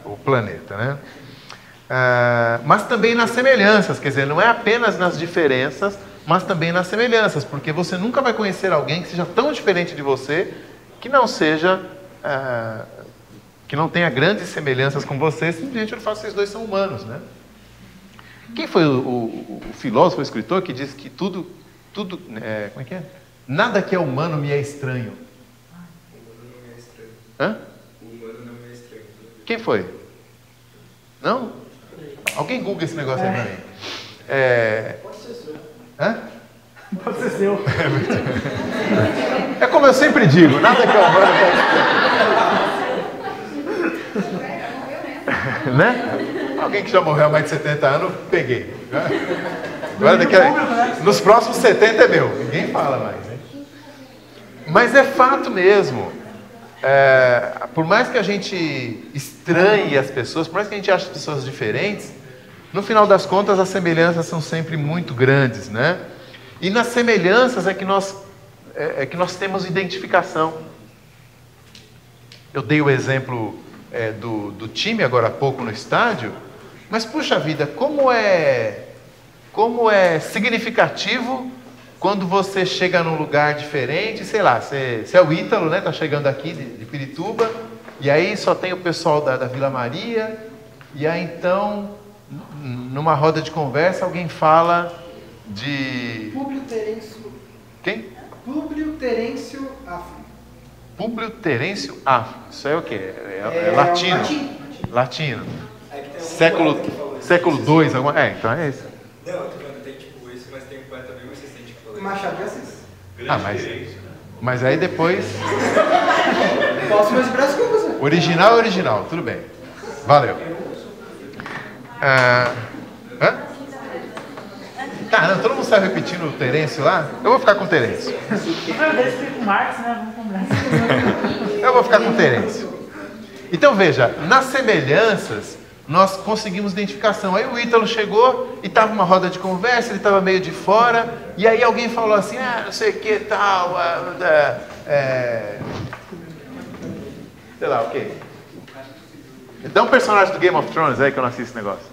o planeta, mas também nas semelhanças, quer dizer, não é apenas nas diferenças, mas também nas semelhanças, porque você nunca vai conhecer alguém que seja tão diferente de você, que não tenha grandes semelhanças com você, simplesmente ele fala que vocês dois são humanos, Quem foi o filósofo, o escritor que disse que tudo, como é que é? Nada que é humano me é estranho. Hã?
O humano não é estranho.
Quem foi? Não? Alguém google esse negócio aí pra mim.
Pode ser seu.
Hã?
Pode ser seu.
É como eu sempre digo, nada que é humano né? Alguém que já morreu há mais de 70 anos, peguei. Agora nos próximos 70 é meu. Ninguém fala mais, Mas é fato mesmo. Por mais que a gente estranhe as pessoas, por mais que a gente ache as pessoas diferentes, no final das contas as semelhanças são sempre muito grandes, E nas semelhanças é que nós temos identificação. Eu dei o exemplo do time agora há pouco no estádio, mas puxa vida, como é significativo quando você chega num lugar diferente, sei lá, você é o Ítalo, tá chegando aqui de Pirituba, e aí só tem o pessoal da Vila Maria, e aí então, numa roda de conversa, alguém fala de...
Públio Terêncio.
Quem?
Públio Terêncio Afro.
Públio Terêncio Afro. Isso aí é o quê? É latino. Latino. século II, então é isso.
Não, eu tô falando, tem tipo isso, mas tem um poeta bem mais recente que falou isso.
Machado de Assis.
Mas aí depois...
Posso me expressar com você.
Original é original, tudo bem. Valeu. Tá, não, todo mundo está repetindo o Terêncio lá? Eu vou ficar com o Terêncio.
Com Marx, né?
Eu vou ficar com o Terêncio. Então veja, nas semelhanças, nós conseguimos identificação. Aí o Ítalo chegou e estava uma roda de conversa, ele estava meio de fora, e aí alguém falou assim, não sei o que tal, sei lá, o quê? Dá um personagem do Game of Thrones aí que eu não assisto esse negócio.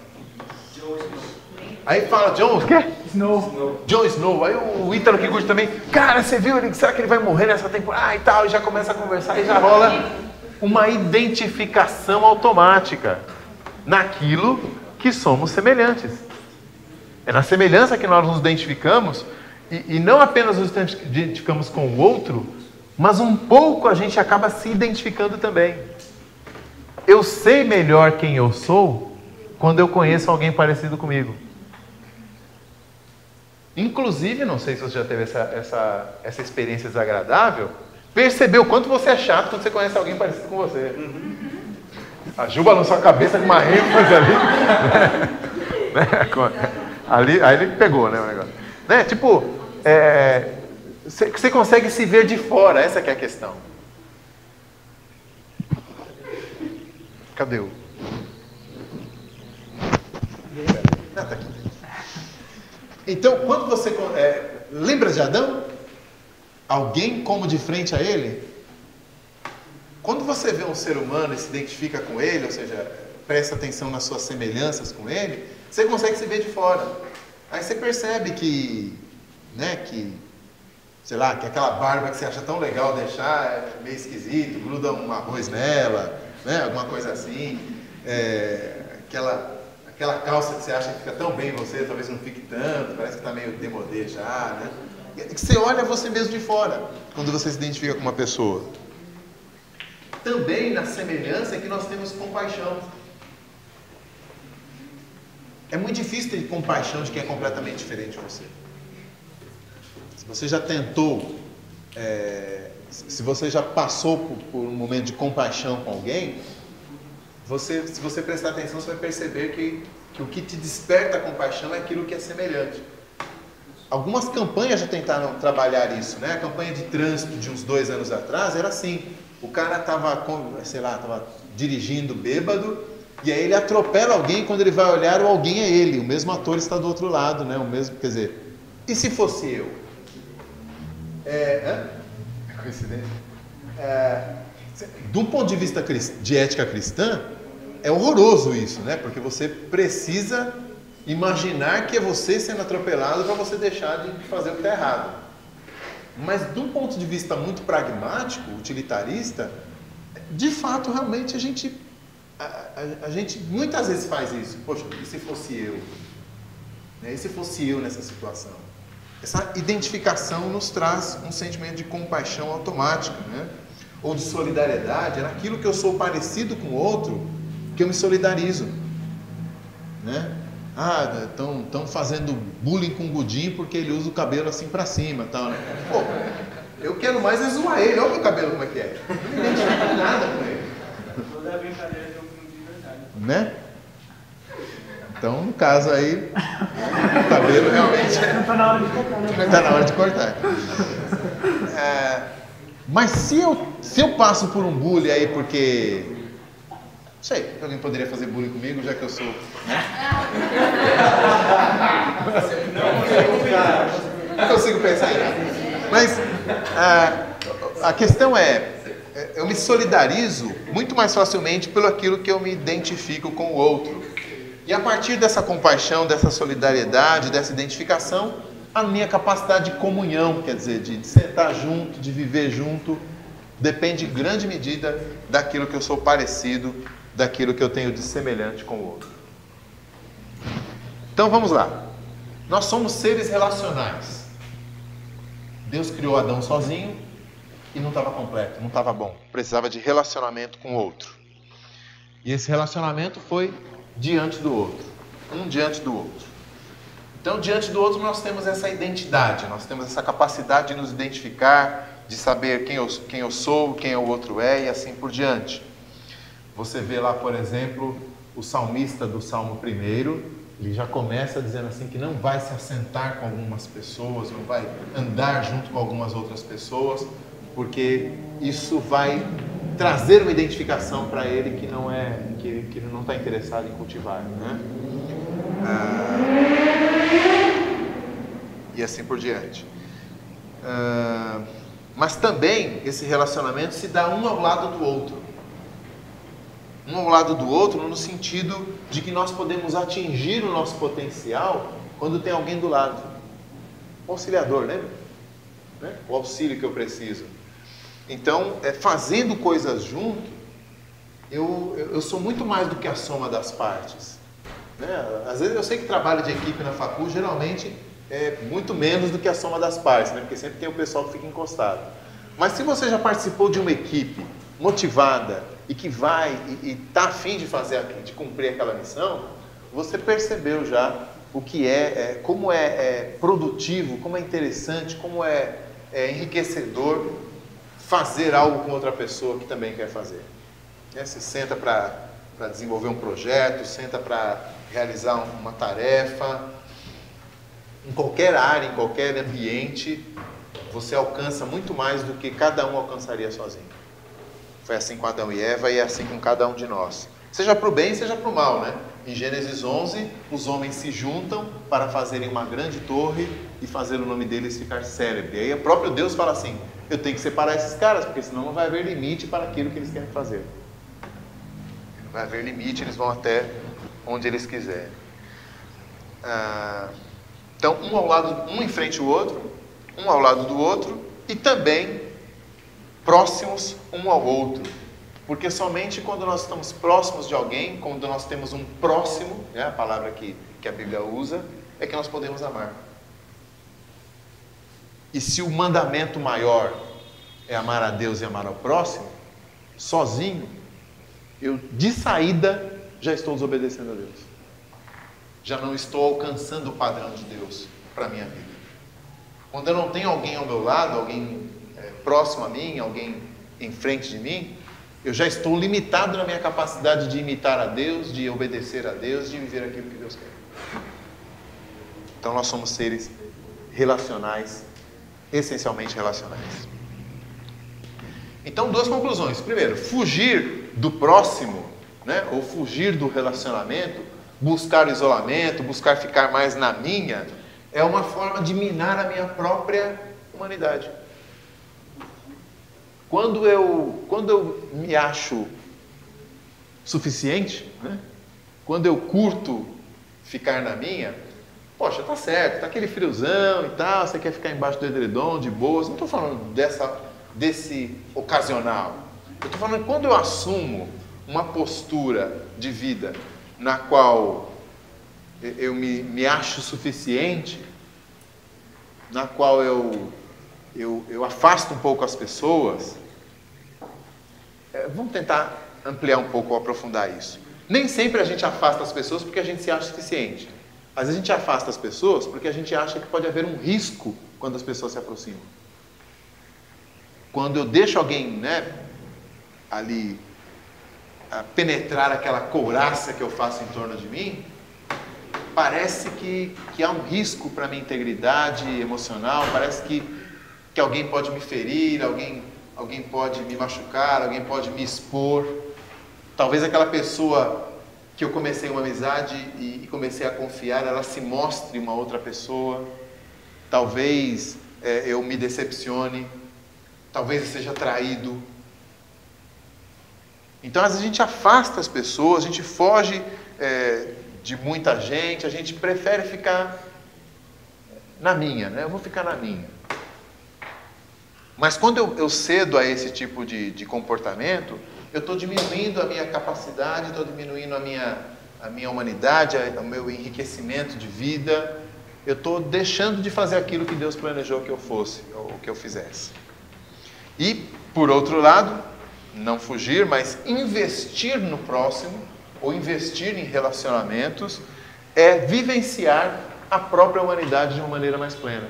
Aí fala, Jon, o quê?
Snow.
Jon Snow. Aí o Ítalo que curte também, cara, você viu, será que ele vai morrer nessa temporada? E tal, e já começa a conversar e já rola uma identificação automática naquilo que somos semelhantes. É na semelhança que nós nos identificamos, e não apenas nos identificamos com o outro, mas um pouco a gente acaba se identificando também. Eu sei melhor quem eu sou quando eu conheço alguém parecido comigo. Inclusive, não sei se você já teve essa experiência desagradável, percebeu o quanto você é chato quando você conhece alguém parecido com você. A Ju balançou a cabeça com uma ênfase ali. Aí ele pegou, né, o negócio. Né? Tipo, você consegue se ver de fora, essa que é a questão. Cadê o... Tá aqui. Então, quando você... lembra de Adão? Alguém como de frente a ele? Quando você vê um ser humano e se identifica com ele, ou seja, presta atenção nas suas semelhanças com ele, você consegue se ver de fora. Aí você percebe que, sei lá, que aquela barba que você acha tão legal deixar é meio esquisito, gruda um arroz nela, né? Alguma coisa assim. Aquela calça que você acha que fica tão bem em você, talvez não fique tanto, parece que está meio demodê já, né? Você olha você mesmo de fora, quando você se identifica com uma pessoa. Também na semelhança é que nós temos compaixão. É muito difícil ter compaixão de quem é completamente diferente de você. Se você já tentou, se você já passou por um momento de compaixão com alguém, se você prestar atenção, você vai perceber que o que te desperta a compaixão é aquilo que é semelhante. Algumas campanhas já tentaram trabalhar isso, né? A campanha de trânsito de uns 2 anos atrás era assim. O cara estava dirigindo bêbado, e aí ele atropela alguém, quando ele vai olhar, o alguém é ele. O mesmo ator está do outro lado, né? Quer dizer, e se fosse eu? É coincidência? De um ponto de vista de ética cristã, é horroroso isso, né? Porque você precisa imaginar que é você sendo atropelado para você deixar de fazer o que está errado. Mas de um ponto de vista muito pragmático, utilitarista, de fato, realmente a gente muitas vezes faz isso. Poxa, e se fosse eu? E se fosse eu nessa situação? Essa identificação nos traz um sentimento de compaixão automática, né? Ou de solidariedade. É naquilo que eu sou parecido com o outro que eu me solidarizo, né? Estão fazendo bullying com o Gudim porque ele usa o cabelo assim pra cima, tal, né? Pô, eu quero mais é zoar ele. Olha o meu cabelo como é que é. Não me identifico nada com ele.
Toda a brincadeira de um fundo de verdade.
Né? Então, no caso aí, o cabelo realmente
Não está na hora de cortar, né?
está na hora de cortar. Mas se eu passo por um bullying aí porque... Não sei, alguém poderia fazer bullying comigo, já que eu sou... Né? Não consigo pensar em nada. Mas a questão eu me solidarizo muito mais facilmente pelo aquilo que eu me identifico com o outro. E a partir dessa compaixão, dessa solidariedade, dessa identificação, a minha capacidade de comunhão, quer dizer, de sentar junto, de viver junto, depende em grande medida daquilo que eu sou parecido, daquilo que eu tenho de semelhante com o outro. Então vamos lá. Nós somos seres relacionais. Deus criou Adão sozinho e não estava completo, não estava bom. Precisava de relacionamento com o outro. E esse relacionamento foi diante do outro. Um diante do outro. Então, diante do outro, nós temos essa identidade, nós temos essa capacidade de nos identificar, de saber quem eu sou, quem o outro é e assim por diante. Você vê lá, por exemplo, o salmista do Salmo 1, ele já começa dizendo assim que não vai se assentar com algumas pessoas, não vai andar junto com algumas outras pessoas, porque isso vai trazer uma identificação para ele que ele não está interessado em cultivar, né? E assim por diante. Mas também esse relacionamento se dá um ao lado do outro. Um ao lado do outro no sentido de que nós podemos atingir o nosso potencial quando tem alguém do lado. O auxiliador, lembra? Né? O auxílio que eu preciso. Então, fazendo coisas junto, eu sou muito mais do que a soma das partes. Né? Às vezes eu sei que trabalho de equipe na facul geralmente é muito menos do que a soma das partes, né? Porque sempre tem o pessoal que fica encostado. Mas se você já participou de uma equipe motivada e que vai e está a fim de cumprir aquela missão, você percebeu já o que como é produtivo, como é interessante, como é enriquecedor fazer algo com outra pessoa que também quer fazer. Você senta para desenvolver um projeto, senta para realizar uma tarefa, em qualquer área, em qualquer ambiente, você alcança muito mais do que cada um alcançaria sozinho. Foi assim com Adão e Eva e é assim com cada um de nós. Seja para o bem, seja para o mal, né? Em Gênesis 11, os homens se juntam para fazerem uma grande torre e fazer o nome deles ficar célebre. E aí o próprio Deus fala assim, eu tenho que separar esses caras, porque senão não vai haver limite para aquilo que eles querem fazer. Não vai haver limite, eles vão até onde eles quiserem. Então, um em frente ao outro, um ao lado do outro, e também próximos um ao outro. Porque somente quando nós estamos próximos de alguém, quando nós temos um próximo, né, a palavra que a Bíblia usa, é que nós podemos amar. E se o mandamento maior é amar a Deus e amar ao próximo, sozinho, eu de saída já estou desobedecendo a Deus. Já não estou alcançando o padrão de Deus para a minha vida. Quando eu não tenho alguém ao meu lado, alguém próximo a mim, alguém em frente de mim, eu já estou limitado na minha capacidade de imitar a Deus, de obedecer a Deus, de viver aquilo que Deus quer. Então nós somos seres relacionais, essencialmente relacionais. Então, duas conclusões. Primeiro, fugir do próximo, né, ou fugir do relacionamento, buscar o isolamento, buscar ficar mais na minha, é uma forma de minar a minha própria humanidade. Quando eu me acho suficiente, né? Quando eu curto ficar na minha, poxa, tá certo, tá aquele friozão e tal, você quer ficar embaixo do edredom, de boas, não estou falando desse ocasional. Eu estou falando quando eu assumo uma postura de vida na qual eu me acho suficiente, na qual eu afasto um pouco as pessoas. Vamos tentar ampliar um pouco ou aprofundar isso. Nem sempre a gente afasta as pessoas porque a gente se acha suficiente. Às vezes a gente afasta as pessoas porque a gente acha que pode haver um risco quando as pessoas se aproximam. Quando eu deixo alguém, né, ali penetrar aquela couraça que eu faço em torno de mim, parece que há um risco para a minha integridade emocional, parece que alguém pode me ferir, alguém pode me machucar, alguém pode me expor. Talvez aquela pessoa que eu comecei uma amizade e comecei a confiar, ela se mostre uma outra pessoa. Talvez eu me decepcione, talvez eu seja traído. Então, às vezes a gente afasta as pessoas, a gente foge de muita gente, a gente prefere ficar na minha, né? Eu vou ficar na minha. Mas quando eu cedo a esse tipo de comportamento, eu estou diminuindo a minha capacidade, estou diminuindo a minha humanidade, o meu enriquecimento de vida. Eu estou deixando de fazer aquilo que Deus planejou que eu fosse, ou que eu fizesse. E, por outro lado, não fugir, mas investir no próximo, ou investir em relacionamentos é vivenciar a própria humanidade de uma maneira mais plena.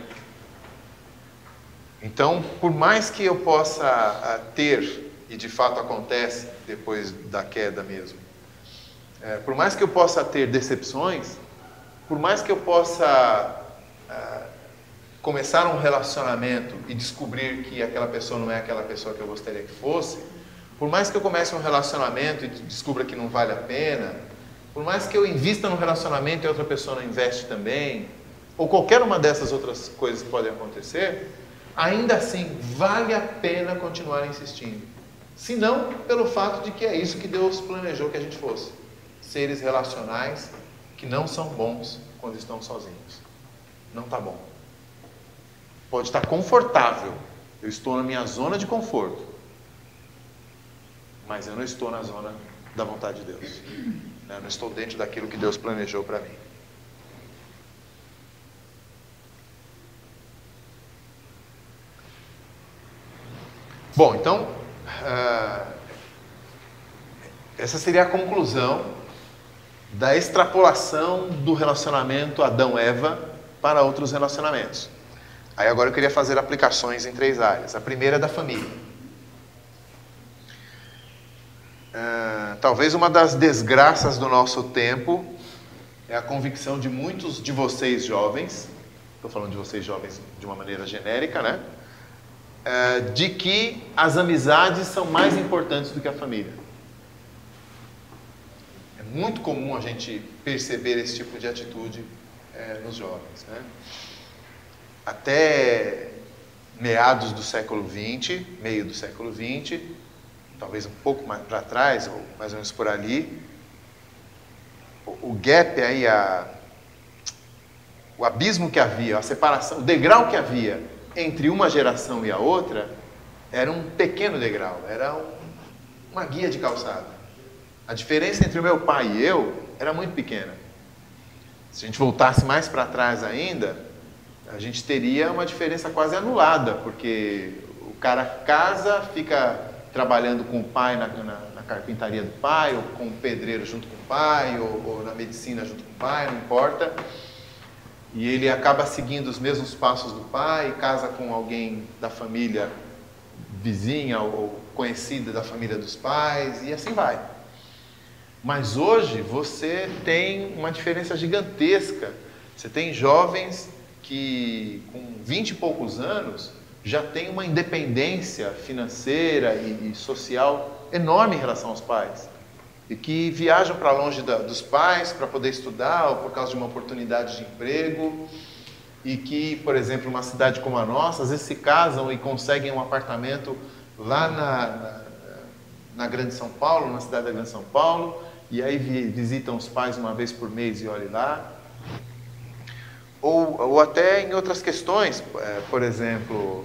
Então, por mais que eu possa ter, e de fato acontece depois da queda mesmo, por mais que eu possa ter decepções, por mais que eu possa começar um relacionamento e descobrir que aquela pessoa não é aquela pessoa que eu gostaria que fosse, por mais que eu comece um relacionamento e descubra que não vale a pena, por mais que eu invista num relacionamento e outra pessoa não investe também, ou qualquer uma dessas outras coisas que podem acontecer, ainda assim vale a pena continuar insistindo. Se não, pelo fato de que é isso que Deus planejou que a gente fosse. Seres relacionais que não são bons quando estão sozinhos. Não está bom. Pode estar confortável. Eu estou na minha zona de conforto. Mas eu não estou na zona da vontade de Deus. Eu não estou dentro daquilo que Deus planejou para mim. Bom, então, essa seria a conclusão da extrapolação do relacionamento Adão-Eva para outros relacionamentos. Aí agora eu queria fazer aplicações em 3 áreas. A primeira é da família. Talvez uma das desgraças do nosso tempo é a convicção de muitos de vocês jovens, estou falando de vocês jovens de uma maneira genérica, né? De que as amizades são mais importantes do que a família. É muito comum a gente perceber esse tipo de atitude nos jovens, né? Até meados do século XX, meio do século XX, talvez um pouco mais para trás, ou mais ou menos por ali, o gap aí, o abismo que havia, a separação, o degrau que havia entre uma geração e a outra, era um pequeno degrau, era uma guia de calçada. A diferença entre o meu pai e eu era muito pequena. Se a gente voltasse mais para trás ainda, a gente teria uma diferença quase anulada, porque o cara casa, fica trabalhando com o pai na carpintaria do pai, ou com o pedreiro junto com o pai, ou na medicina junto com o pai, não importa. E ele acaba seguindo os mesmos passos do pai, casa com alguém da família vizinha ou conhecida da família dos pais, e assim vai. Mas hoje você tem uma diferença gigantesca. Você tem jovens que com 20 e poucos anos já tem uma independência financeira e social enorme em relação aos pais. E que viajam para longe dos pais para poder estudar ou por causa de uma oportunidade de emprego. E que, por exemplo, uma cidade como a nossa, às vezes se casam e conseguem um apartamento lá na Grande São Paulo, na cidade da Grande São Paulo, e aí visitam os pais uma vez por mês e olhem lá. Ou até em outras questões, por exemplo,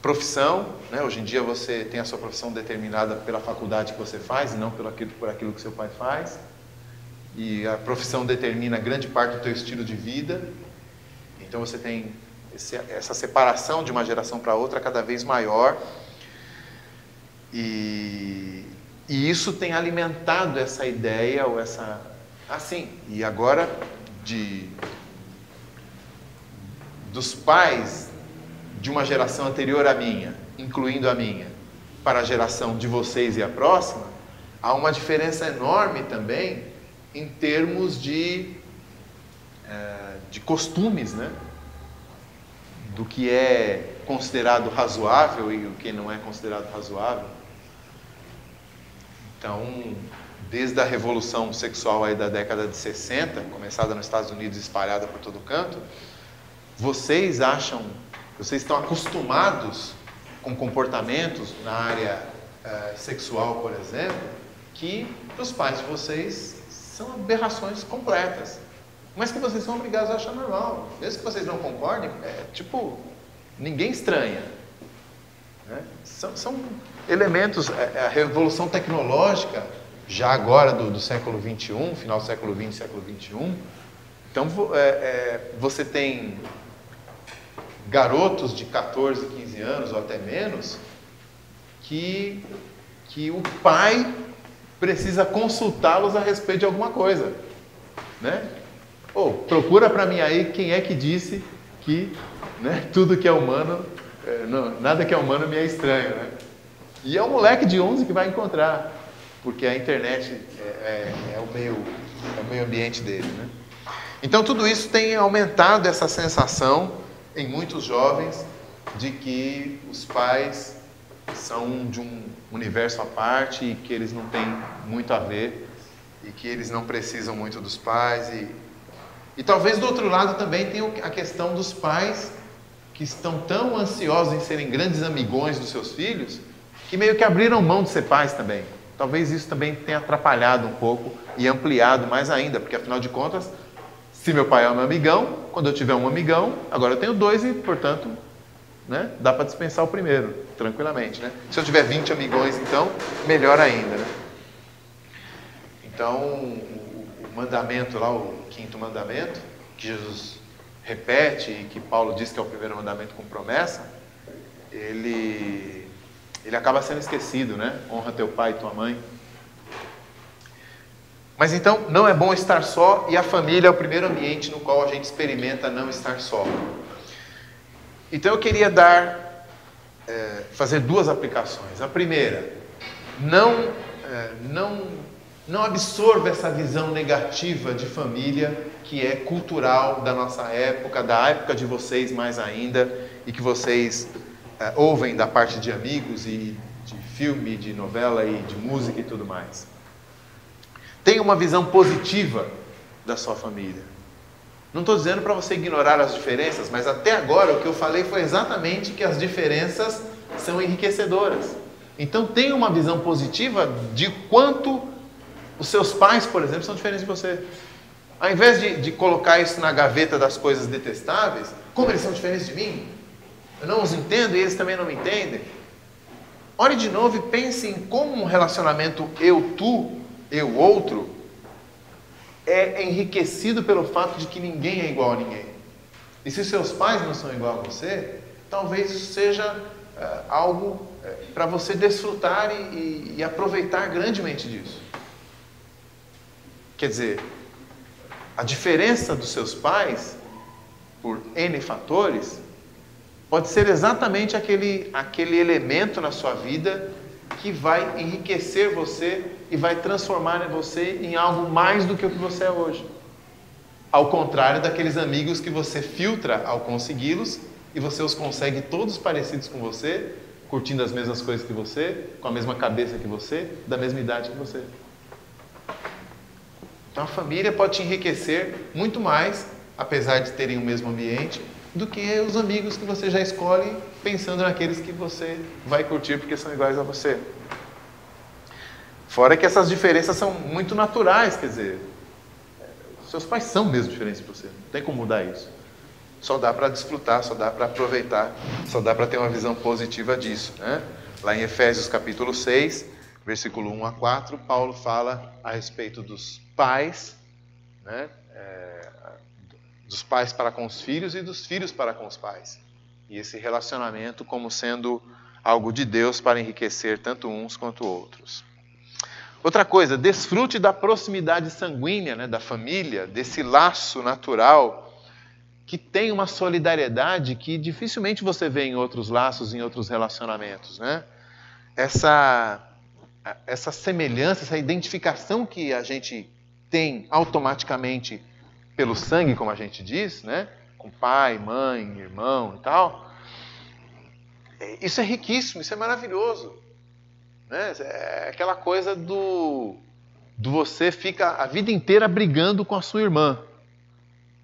profissão, né? Hoje em dia você tem a sua profissão determinada pela faculdade que você faz e não por aquilo que seu pai faz. E a profissão determina grande parte do teu estilo de vida. Então você tem essa separação de uma geração para outra cada vez maior. E isso tem alimentado essa ideia ou essa... Assim, e agora dos pais de uma geração anterior à minha, incluindo a minha, para a geração de vocês e a próxima, há uma diferença enorme também em termos de costumes, né? Do que é considerado razoável e o que não é considerado razoável. Então, desde a revolução sexual aí da década de 60, começada nos Estados Unidos e espalhada por todo canto, vocês estão acostumados com comportamentos na área sexual, por exemplo, que para os pais de vocês são aberrações completas, mas que vocês são obrigados a achar normal. Mesmo que vocês não concordem, ninguém estranha. Né? São elementos, a revolução tecnológica, já agora do século XXI, final do século XX, século XXI. Então, você tem garotos de 14, 15 anos ou até menos, que o pai precisa consultá-los a respeito de alguma coisa, né? Ou procura para mim aí quem é que disse que, né, tudo que é humano, nada que é humano me é estranho, né? E é um moleque de 11 que vai encontrar, porque a internet é o meio ambiente dele, né? Então tudo isso tem aumentado essa sensação em muitos jovens de que os pais são de um universo à parte e que eles não têm muito a ver e que eles não precisam muito dos pais e talvez do outro lado também tem a questão dos pais que estão tão ansiosos em serem grandes amigões dos seus filhos que meio que abriram mão de ser pais também. Talvez isso também tenha atrapalhado um pouco e ampliado mais ainda, porque afinal de contas, se meu pai é meu amigão, quando eu tiver um amigão, agora eu tenho 2 e, portanto, né, dá para dispensar o primeiro, tranquilamente, né? Se eu tiver 20 amigões, então, melhor ainda, né? Então, o mandamento lá, o 5º mandamento, que Jesus repete e que Paulo diz que é o primeiro mandamento com promessa, ele acaba sendo esquecido, né? Honra teu pai e tua mãe. Mas então, não é bom estar só, e a família é o primeiro ambiente no qual a gente experimenta não estar só. Então eu queria fazer 2 aplicações. A primeira, não absorva essa visão negativa de família que é cultural da nossa época, da época de vocês mais ainda, e que vocês ouvem da parte de amigos e de filme, de novela e de música e tudo mais. Tenha uma visão positiva da sua família. Não estou dizendo para você ignorar as diferenças, mas até agora o que eu falei foi exatamente que as diferenças são enriquecedoras. Então tenha uma visão positiva de quanto os seus pais, por exemplo, são diferentes de você. Ao invés de colocar isso na gaveta das coisas detestáveis, como eles são diferentes de mim, eu não os entendo e eles também não me entendem. Ore de novo e pense em como um relacionamento eu-tu, eu-outro, é enriquecido pelo fato de que ninguém é igual a ninguém. E se seus pais não são igual a você, talvez isso seja algo para você desfrutar e aproveitar grandemente disso. Quer dizer, a diferença dos seus pais, por N fatores, pode ser exatamente aquele elemento na sua vida que vai enriquecer você e vai transformar você em algo mais do que o que você é hoje. Ao contrário daqueles amigos que você filtra ao consegui-los e você os consegue todos parecidos com você, curtindo as mesmas coisas que você, com a mesma cabeça que você, da mesma idade que você. Então a família pode te enriquecer muito mais, apesar de terem o mesmo ambiente, do que os amigos que você já escolhe pensando naqueles que você vai curtir porque são iguais a você. Fora que essas diferenças são muito naturais, quer dizer, seus pais são mesmo diferentes de você, não tem como mudar isso. Só dá para desfrutar, só dá para aproveitar, só dá para ter uma visão positiva disso, né? Lá em Efésios capítulo 6, versículo 1 a 4, Paulo fala a respeito dos pais, né? Dos pais para com os filhos e dos filhos para com os pais. E esse relacionamento como sendo algo de Deus para enriquecer tanto uns quanto outros. Outra coisa, desfrute da proximidade sanguínea, né, da família, desse laço natural que tem uma solidariedade que dificilmente você vê em outros laços, em outros relacionamentos, né? Essa semelhança, essa identificação que a gente tem automaticamente pelo sangue, como a gente diz, né? Com pai, mãe, irmão e tal. Isso é riquíssimo, isso é maravilhoso. Né? É aquela coisa do você fica a vida inteira brigando com a sua irmã.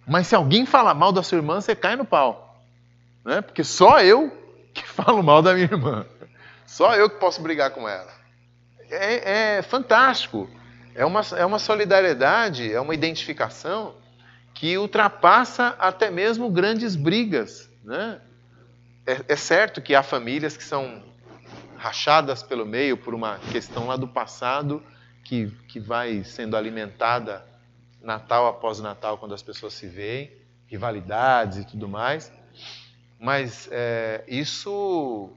Mas se alguém fala mal da sua irmã, você cai no pau. Né? Porque só eu que falo mal da minha irmã. Só eu que posso brigar com ela. É fantástico. É uma solidariedade, é uma identificação que ultrapassa até mesmo grandes brigas. Né? É certo que há famílias que são rachadas pelo meio por uma questão lá do passado que vai sendo alimentada Natal após Natal, quando as pessoas se veem, rivalidades e tudo mais. Mas isso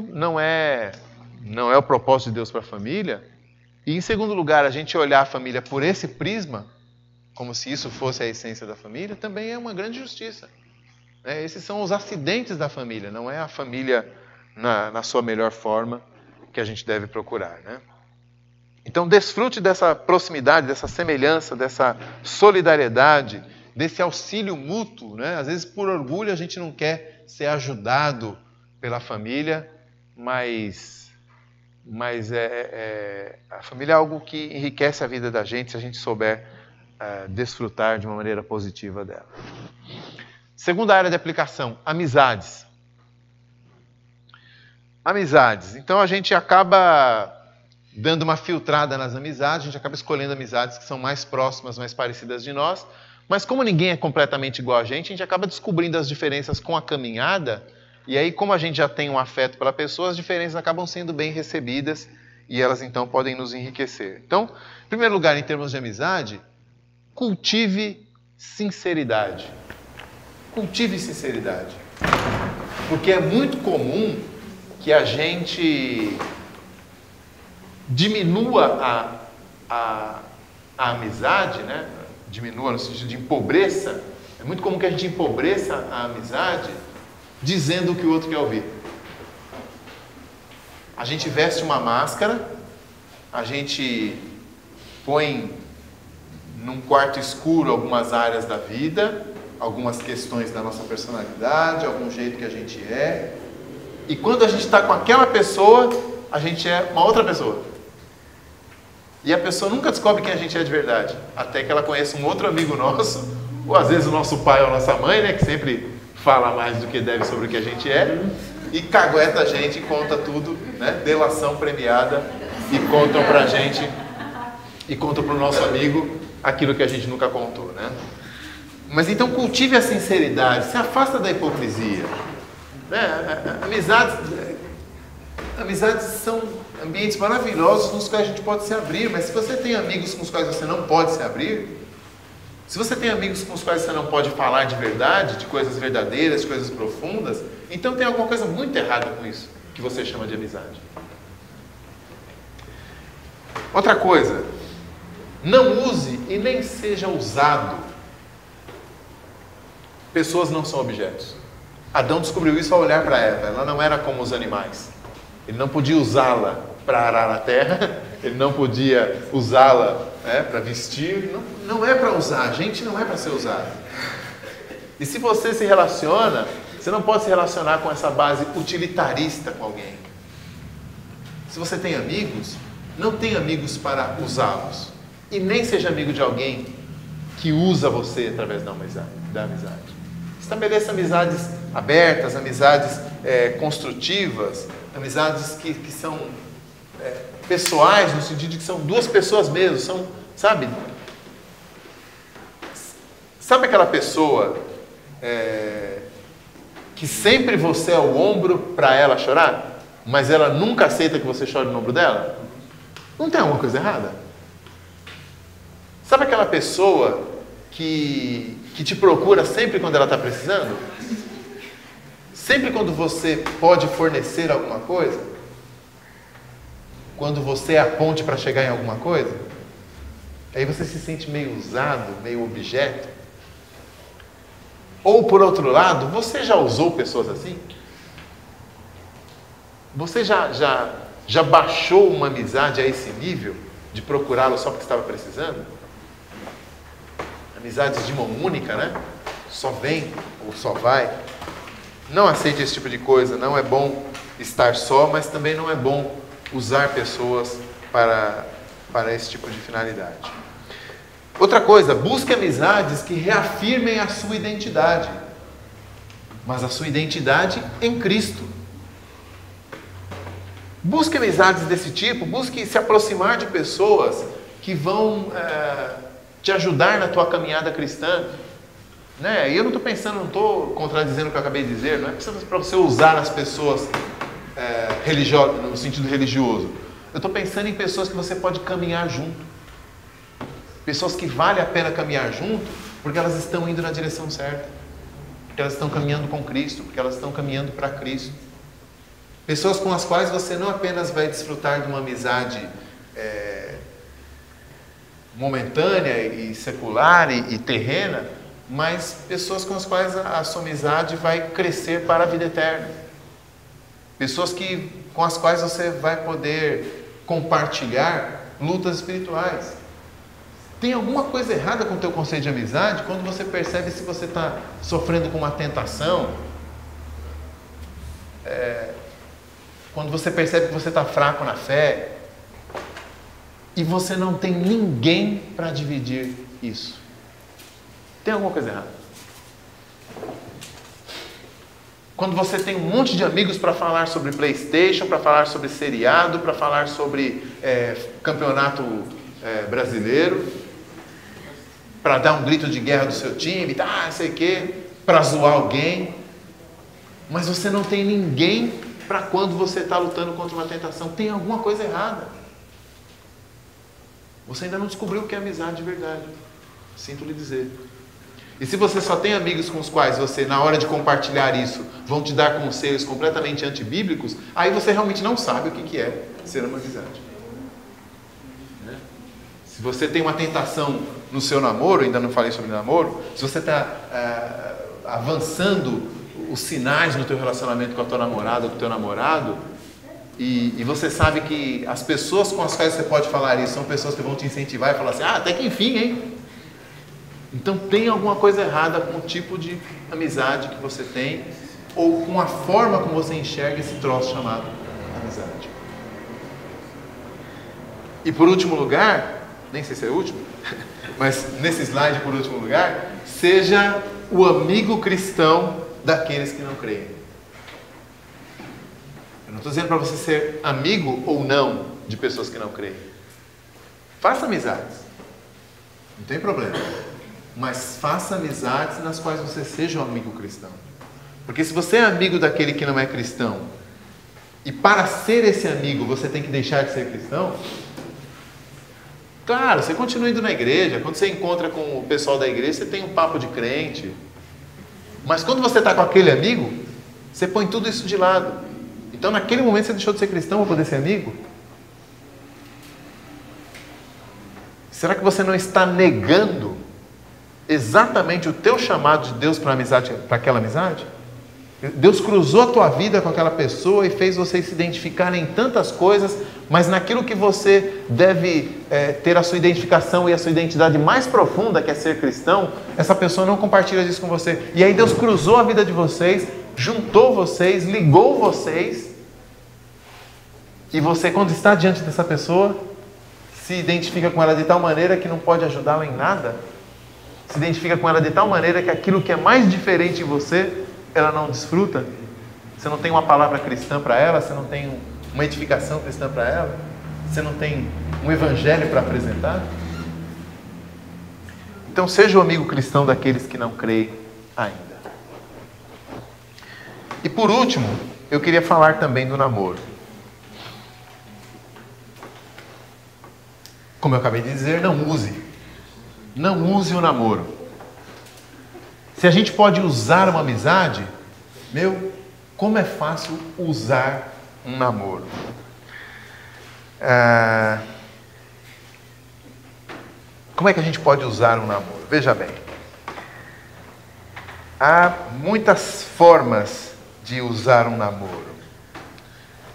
não é não é o propósito de Deus para a família. E, em segundo lugar, a gente olhar a família por esse prisma, como se isso fosse a essência da família, também é uma grande justiça. Esses são os acidentes da família, não é a família na sua melhor forma que a gente deve procurar, né? Então, desfrute dessa proximidade, dessa semelhança, dessa solidariedade, desse auxílio mútuo, né? Às vezes, por orgulho, a gente não quer ser ajudado pela família, mas a família é algo que enriquece a vida da gente se a gente souber desfrutar de uma maneira positiva dela. Segunda área de aplicação, amizades. Amizades. Então, a gente acaba dando uma filtrada nas amizades, a gente acaba escolhendo amizades que são mais próximas, mais parecidas de nós, mas como ninguém é completamente igual a gente acaba descobrindo as diferenças com a caminhada, e aí, como a gente já tem um afeto pela pessoa, as diferenças acabam sendo bem recebidas e elas, então, podem nos enriquecer. Então, em primeiro lugar, em termos de amizade, cultive sinceridade. Cultive sinceridade. Porque é muito comum que a gente diminua a amizade, né? Diminua no sentido de empobreça. É muito comum que a gente empobreça a amizade dizendo o que o outro quer ouvir. A gente veste uma máscara, a gente põe num quarto escuro algumas áreas da vida, algumas questões da nossa personalidade, algum jeito que a gente é. E quando a gente está com aquela pessoa, a gente é uma outra pessoa. E a pessoa nunca descobre quem a gente é de verdade, até que ela conheça um outro amigo nosso, ou às vezes o nosso pai ou a nossa mãe, né, que sempre fala mais do que deve sobre o que a gente é, e cagueta a gente e conta tudo, né, delação premiada, e contam pra gente, e contam pro nosso amigo aquilo que a gente nunca contou, né? Mas então cultive a sinceridade, se afasta da hipocrisia. Né? Amizades são ambientes maravilhosos nos quais a gente pode se abrir, mas se você tem amigos com os quais você não pode se abrir, se você tem amigos com os quais você não pode falar de verdade, de coisas verdadeiras, de coisas profundas, então tem alguma coisa muito errada com isso que você chama de amizade. Outra coisa, não use e nem seja usado. Pessoas não são objetos. Adão descobriu isso ao olhar para Eva. Ela não era como os animais. Ele não podia usá-la para arar a terra, ele não podia usá-la para vestir. Não é para usar, a gente não é para ser usado. E se você se relaciona, você não pode se relacionar com essa base utilitarista com alguém. Se você tem amigos, não tenha amigos para usá-los. E nem seja amigo de alguém que usa você através da amizade. Estabeleça amizades abertas, amizades construtivas, amizades que são pessoais, no sentido de que são duas pessoas mesmo, são, sabe? Sabe aquela pessoa que sempre você é o ombro para ela chorar, mas ela nunca aceita que você chore no ombro dela? Não tem alguma coisa errada? Sabe aquela pessoa que te procura sempre quando ela está precisando? Sempre quando você pode fornecer alguma coisa? Quando você é a ponte para chegar em alguma coisa? Aí você se sente meio usado, meio objeto. Ou, por outro lado, você já usou pessoas assim? Você já baixou uma amizade a esse nível de procurá-lo só porque estava precisando? Amizades de mão única, né? Só vem ou só vai. Não aceite esse tipo de coisa. Não é bom estar só, mas também não é bom usar pessoas para esse tipo de finalidade. Outra coisa, busque amizades que reafirmem a sua identidade. Mas a sua identidade em Cristo. Busque amizades desse tipo, busque se aproximar de pessoas que vão te ajudar na tua caminhada cristã. Né? E eu não estou pensando, não estou contradizendo o que eu acabei de dizer, não é para você usar as pessoas religiosas, no sentido religioso. Eu estou pensando em pessoas que você pode caminhar junto. Pessoas que vale a pena caminhar junto, porque elas estão indo na direção certa. Porque elas estão caminhando com Cristo, porque elas estão caminhando para Cristo. Pessoas com as quais você não apenas vai desfrutar de uma amizade momentânea e secular e terrena, mas pessoas com as quais a sua amizade vai crescer para a vida eterna. Pessoas com as quais você vai poder compartilhar lutas espirituais. Tem alguma coisa errada com o teu conceito de amizade quando você percebe se você está sofrendo com uma tentação, quando você percebe que você está fraco na fé e você não tem ninguém para dividir isso. Tem alguma coisa errada. Quando você tem um monte de amigos para falar sobre PlayStation, para falar sobre seriado, para falar sobre campeonato brasileiro, para dar um grito de guerra do seu time, não sei o quê, para zoar alguém, mas você não tem ninguém para quando você está lutando contra uma tentação. Tem alguma coisa errada. Você ainda não descobriu o que é amizade de verdade. Sinto lhe dizer. E se você só tem amigos com os quais você, na hora de compartilhar isso, vão te dar conselhos completamente antibíblicos, aí você realmente não sabe o que é ser uma amizade. Se você tem uma tentação no seu namoro, ainda não falei sobre namoro, se você está avançando os sinais no teu relacionamento com a tua namorada ou com o teu namorado, e você sabe que as pessoas com as quais você pode falar isso são pessoas que vão te incentivar e falar assim, até que enfim, hein? Então tem alguma coisa errada com o tipo de amizade que você tem ou com a forma como você enxerga esse troço chamado amizade. E por último lugar, nem sei se é o último, mas nesse slide por último lugar, seja o amigo cristão daqueles que não creem. Eu não estou dizendo para você ser amigo ou não de pessoas que não creem. Faça amizades. Não tem problema. Mas faça amizades nas quais você seja um amigo cristão. Porque se você é amigo daquele que não é cristão, e para ser esse amigo você tem que deixar de ser cristão, claro, você continua indo na igreja. Quando você encontra com o pessoal da igreja, você tem um papo de crente. Mas quando você está com aquele amigo, você põe tudo isso de lado. Então naquele momento você deixou de ser cristão para poder ser amigo? Será que você não está negando exatamente o teu chamado de Deus para amizade, para aquela amizade? Deus cruzou a tua vida com aquela pessoa e fez vocês se identificarem em tantas coisas, mas naquilo que você deve ter a sua identificação e a sua identidade mais profunda, que é ser cristão, essa pessoa não compartilha disso com você. E aí Deus cruzou a vida de vocês, juntou vocês, ligou vocês, e você, quando está diante dessa pessoa, se identifica com ela de tal maneira que não pode ajudá-la em nada, se identifica com ela de tal maneira que aquilo que é mais diferente em você, ela não desfruta. Você não tem uma palavra cristã para ela, você não tem uma edificação cristã para ela, você não tem um evangelho para apresentar. Então seja o amigo cristão daqueles que não creem ainda. E por último, eu queria falar também do namoro. Como eu acabei de dizer, não use o namoro. Se a gente pode usar uma amizade, como é fácil usar um namoro. Como é que a gente pode usar um namoro? Veja bem, há muitas formas de usar um namoro.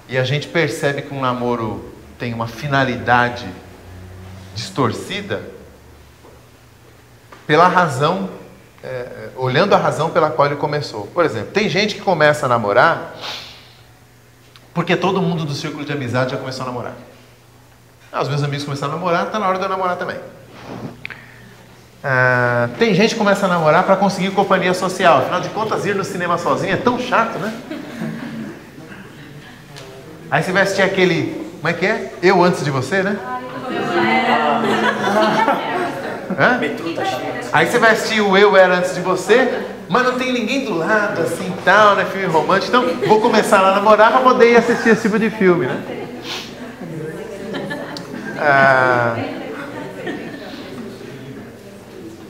E a gente percebe que um namoro tem uma finalidade distorcida pela razão, olhando a razão pela qual ele começou. Por exemplo, tem gente que começa a namorar porque todo mundo do círculo de amizade já começou a namorar. Os meus amigos começaram a namorar, está na hora de eu namorar também. Tem gente que começa a namorar para conseguir companhia social. Afinal de contas, ir no cinema sozinho é tão chato, né? Aí você vai assistir aquele... Como é que é? Eu antes de você, né? Aí você vai assistir o Eu Era Antes de Você, mas não tem ninguém do lado, assim, tal, né? Filme romântico. Então, vou começar lá a namorar para poder ir assistir esse tipo de filme, né?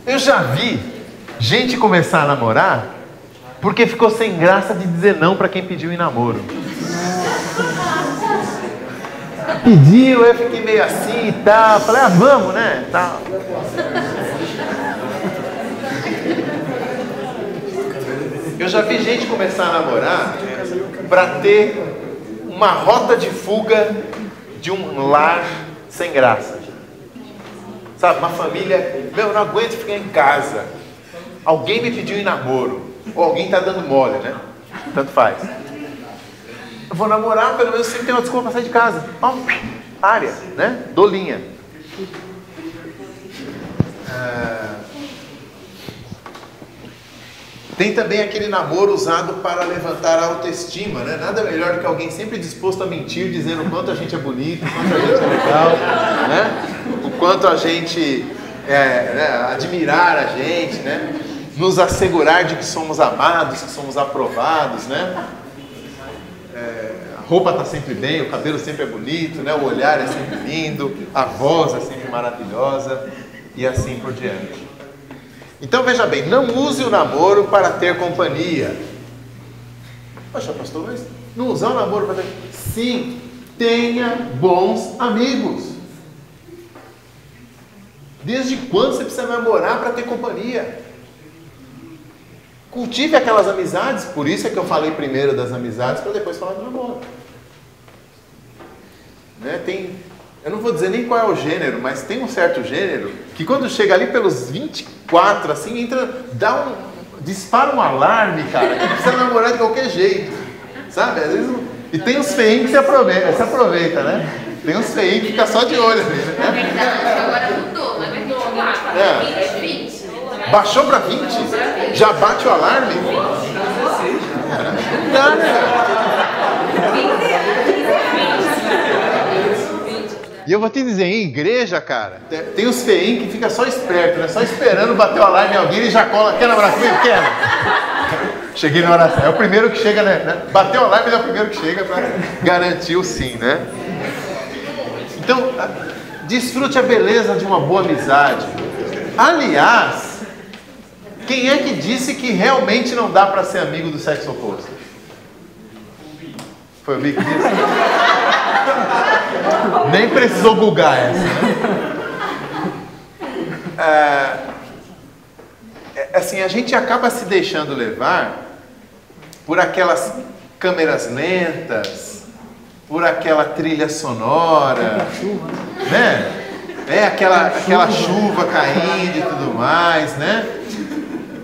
Eu já vi gente começar a namorar porque ficou sem graça de dizer não para quem pediu em namoro. pediu, eu fiquei meio assim e tal. Falei, ah, vamos, né? Tal. Eu já vi gente começar a namorar para ter uma rota de fuga de um lar sem graça. Sabe, uma família, meu, eu não aguento ficar em casa. Alguém me pediu em namoro. Ou alguém está dando mole, né? Tanto faz. Eu vou namorar, pelo menos sempre tem uma desculpa para sair de casa. Área, né? Dolinha. Tem também aquele namoro usado para levantar a autoestima, né? Nada melhor do que alguém sempre disposto a mentir, dizendo o quanto a gente é bonito, o quanto a gente é legal, né? O quanto a gente admirar a gente, né? Nos assegurar de que somos amados, que somos aprovados, né? A roupa está sempre bem, o cabelo sempre é bonito, né? O olhar é sempre lindo, a voz é sempre maravilhosa e assim por diante. Então veja bem, não use o namoro para ter companhia. Poxa, pastor, mas não usar o namoro para ter... Sim, tenha bons amigos. Desde quando você precisa namorar para ter companhia? Cultive aquelas amizades, por isso é que eu falei primeiro das amizades para depois falar do namoro. Né? Eu não vou dizer nem qual é o gênero, mas tem um certo gênero que quando chega ali pelos 24, assim, dispara um alarme, cara, que precisa namorar de qualquer jeito, sabe? Às vezes, e tem uns feinhos que se aproveita, né? Tem uns feinhos que ficam só de olho ali, né?
Na verdade, agora mudou, não é 24, é 20.
Baixou para 20? Já bate o alarme? Não dá, né? E eu vou te dizer, em igreja, cara, tem os feinhos que fica só esperto, né? Só esperando bater o alarme em alguém e já cola. Quer namorar comigo? Quero. Cheguei na oração. É o primeiro que chega, né? Bateu o alarme, ele é o primeiro que chega para garantir o sim, né? Então, desfrute a beleza de uma boa amizade. Aliás, quem é que disse que realmente não dá para ser amigo do sexo oposto? Foi o Bico que disse? Nem precisou bugar essa, né? Assim, a gente acaba se deixando levar por aquelas câmeras lentas, por aquela trilha sonora, né? Aquela chuva caindo e tudo mais, né?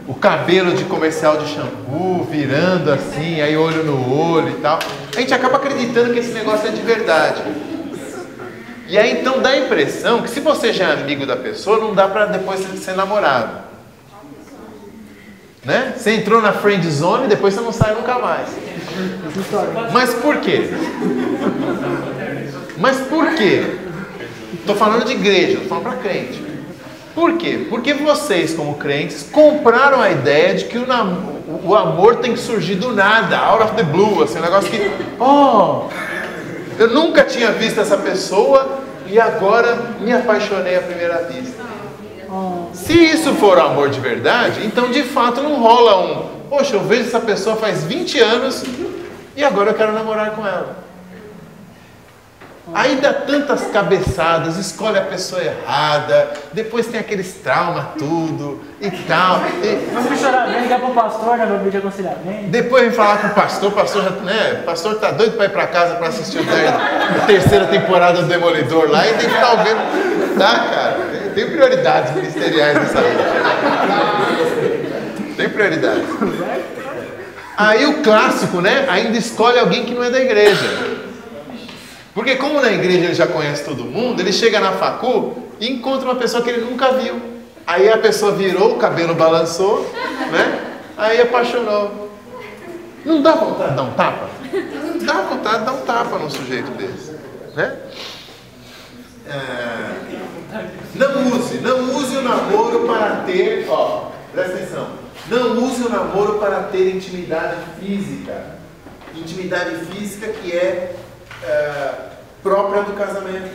O cabelo de comercial de shampoo virando assim, aí olho no olho e tal. A gente acaba acreditando que esse negócio é de verdade. E aí então dá a impressão que se você já é amigo da pessoa, não dá para depois ser namorado. Né? Você entrou na friend zone e depois você não sai nunca mais. Mas por quê? Estou falando de igreja, estou falando para crente. Por quê? Porque vocês, como crentes, compraram a ideia de que o amor tem que surgir do nada, out of the blue, assim, um negócio que, eu nunca tinha visto essa pessoa e agora me apaixonei à primeira vista. Se isso for o amor de verdade, então de fato não rola poxa, eu vejo essa pessoa faz 20 anos e agora eu quero namorar com ela. Aí dá tantas cabeçadas, escolhe a pessoa errada, depois tem aqueles traumas tudo e tal.
Vamos chorar, vem ligar pro pastor, né, no vídeo de aconselhamento.
Depois vem falar com o pastor o pastor tá doido para ir para casa para assistir a terceira temporada do Demolidor lá e tem que ficar vendo. Tá, cara? Tem prioridades ministeriais nessa vida. Tem prioridades. Aí o clássico, né? Ainda escolhe alguém que não é da igreja. Porque como na igreja ele já conhece todo mundo, ele chega na facu e encontra uma pessoa que ele nunca viu. Aí a pessoa virou, o cabelo balançou, né? Aí apaixonou. Não dá vontade de dar um tapa? Não dá vontade de dar um tapa num sujeito desse, né? Não use o namoro para ter, presta atenção, não use o namoro para ter intimidade física. Intimidade física que é própria do casamento.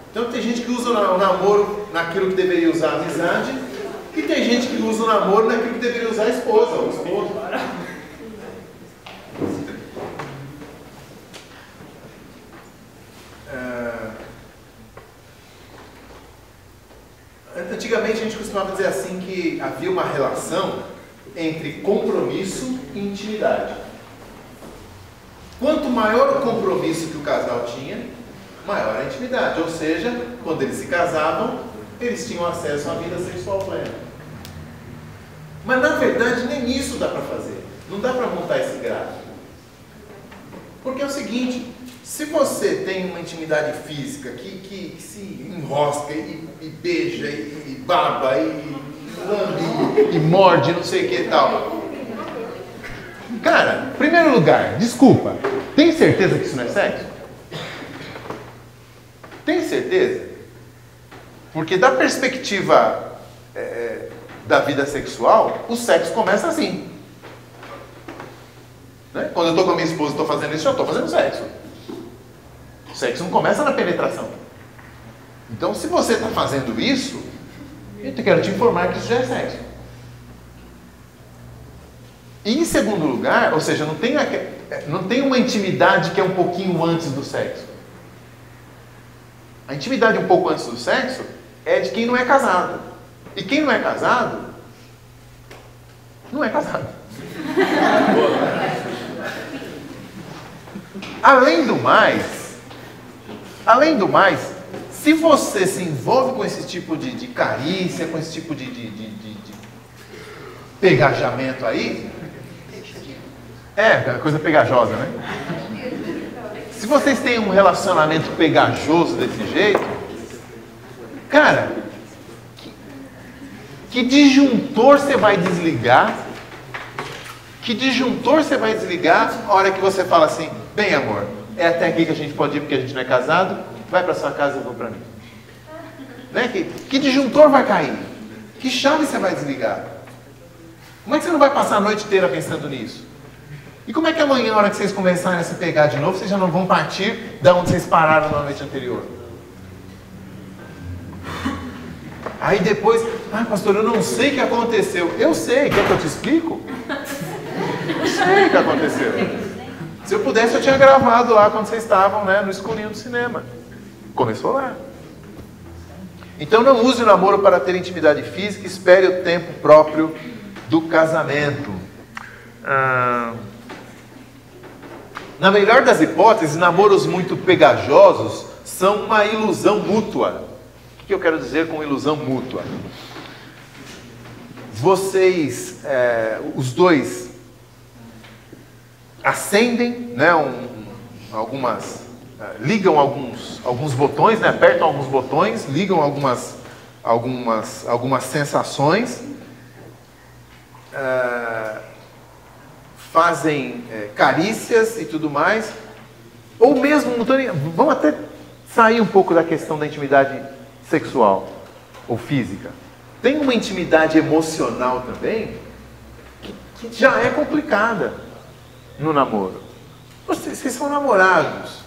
Então tem gente que usa o namoro naquilo que deveria usar a amizade, e tem gente que usa o namoro naquilo que deveria usar a esposa ou o esposo. Antigamente a gente costumava dizer assim que havia uma relação entre compromisso e intimidade. Quanto maior o compromisso que o casal tinha, maior a intimidade. Ou seja, quando eles se casavam, eles tinham acesso à vida sexual plena. Mas na verdade nem isso dá para fazer. Não dá para montar esse gráfico. Porque é o seguinte, se você tem uma intimidade física que se enrosca e beija e baba e lambe e morde, não sei o que e tal. Cara, em primeiro lugar, desculpa, tem certeza que isso não é sexo? Tem certeza? Porque da perspectiva da vida sexual, o sexo começa assim. Né? Quando eu estou com a minha esposa e estou fazendo isso, eu estou fazendo sexo. O sexo não começa na penetração. Então, se você está fazendo isso, eu quero te informar que isso já é sexo. E em segundo lugar, ou seja, não tem uma intimidade que é um pouquinho antes do sexo. A intimidade um pouco antes do sexo é de quem não é casado. E quem não é casado, não é casado. Além do mais, se você se envolve com esse tipo de carícia, com esse tipo de pegajamento aí, coisa pegajosa, né? Se vocês têm um relacionamento pegajoso desse jeito, cara, que disjuntor você vai desligar? Que disjuntor você vai desligar a hora que você fala assim, bem amor, é até aqui que a gente pode ir porque a gente não é casado, vai para sua casa e eu vou para mim. Né? Que disjuntor vai cair? Que chave você vai desligar? Como é que você não vai passar a noite inteira pensando nisso? E como é que amanhã, na hora que vocês começarem a se pegar de novo, vocês já não vão partir da onde vocês pararam na noite anterior? Aí depois, pastor, eu não sei o que aconteceu. Eu sei, quer que eu te explico? Eu sei o que aconteceu. Se eu pudesse, eu tinha gravado lá quando vocês estavam, né, no escurinho do cinema. Começou lá. Então não use o namoro para ter intimidade física, espere o tempo próprio do casamento. Na melhor das hipóteses, namoros muito pegajosos são uma ilusão mútua. O que eu quero dizer com ilusão mútua? Vocês, os dois, acendem, né, ligam alguns botões, né, apertam alguns botões, ligam algumas sensações, fazem carícias e tudo mais, ou mesmo, vamos até sair um pouco da questão da intimidade sexual ou física. Tem uma intimidade emocional também que já é complicada no namoro. Vocês são namorados.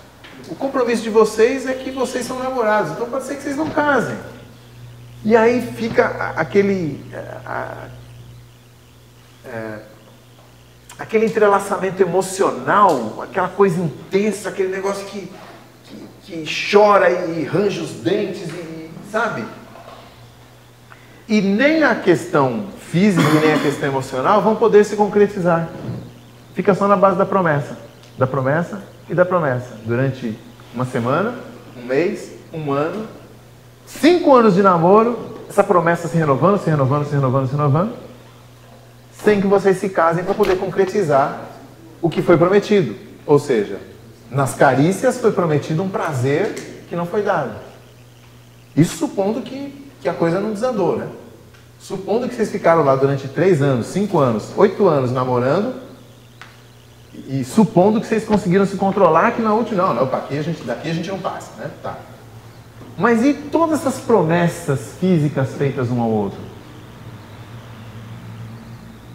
O compromisso de vocês é que vocês são namorados. Então pode ser que vocês não casem. E aí fica aquele entrelaçamento emocional, aquela coisa intensa, aquele negócio que chora e range os dentes, sabe? E nem a questão física e nem a questão emocional vão poder se concretizar. Fica só na base da promessa e da promessa. Durante uma semana, um mês, um ano, 5 anos de namoro, essa promessa se renovando, sem que vocês se casem para poder concretizar o que foi prometido. Ou seja, nas carícias foi prometido um prazer que não foi dado. Isso supondo que a coisa não desandou, né? Supondo que vocês ficaram lá durante 3 anos, 5 anos, 8 anos namorando, e supondo que vocês conseguiram se controlar, que na última, daqui a gente não passa, né? Tá. Mas e todas essas promessas físicas feitas um ao outro?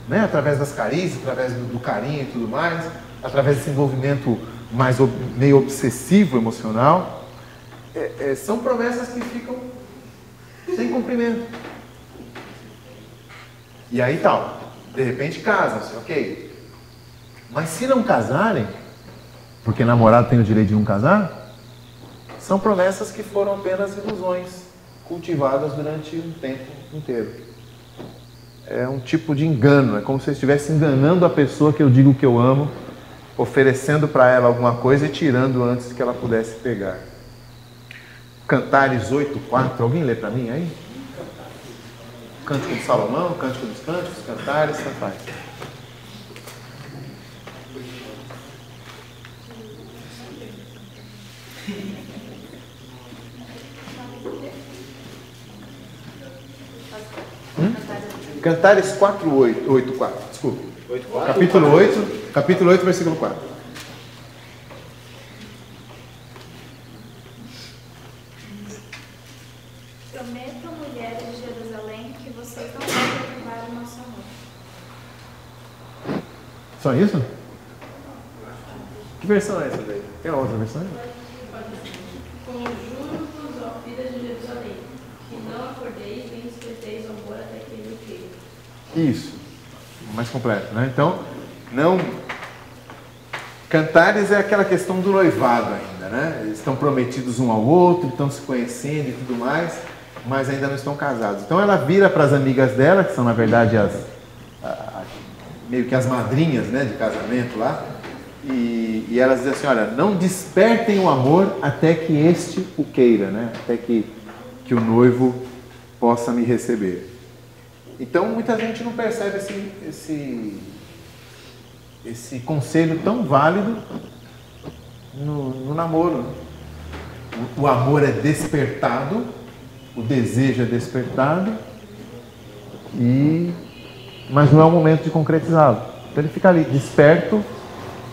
Né? Através das carícias, através do carinho e tudo mais, através desse envolvimento meio obsessivo emocional, são promessas que ficam sem cumprimento. E aí tal, de repente casam-se, ok? Mas se não casarem, porque namorado tem o direito de não casar, são promessas que foram apenas ilusões, cultivadas durante um tempo inteiro. É um tipo de engano, é como se eu estivesse enganando a pessoa que eu digo que eu amo, oferecendo para ela alguma coisa e tirando antes que ela pudesse pegar. Cantares 8:4, alguém lê para mim aí? Cântico de Salomão, Cântico dos Cânticos, Cantares, Cantares. Cantares 8:4, desculpe.
8:4?
Capítulo 8, versículo 4.
Prometo, mulheres de Jerusalém, que vocês não vão perturbar o nosso amor.
Só isso? Que versão é essa daí? Tem outra versão?
Conjuro-vos, ó filhas de Jerusalém, que não acordeis nem desperteis o amor até que ele queira.
Isso, mais completo, né? Então, não... Cantares é aquela questão do noivado ainda, né? Eles estão prometidos um ao outro, estão se conhecendo e tudo mais, mas ainda não estão casados. Então ela vira para as amigas dela, que são na verdade meio que as madrinhas, né, de casamento lá, e elas dizem assim, olha, não despertem o amor até que este o queira, né? Até que o noivo possa me receber. Então muita gente não percebe esse conselho tão válido no namoro. O amor é despertado, o desejo é despertado, mas não é o momento de concretizá-lo. Então ele fica ali desperto,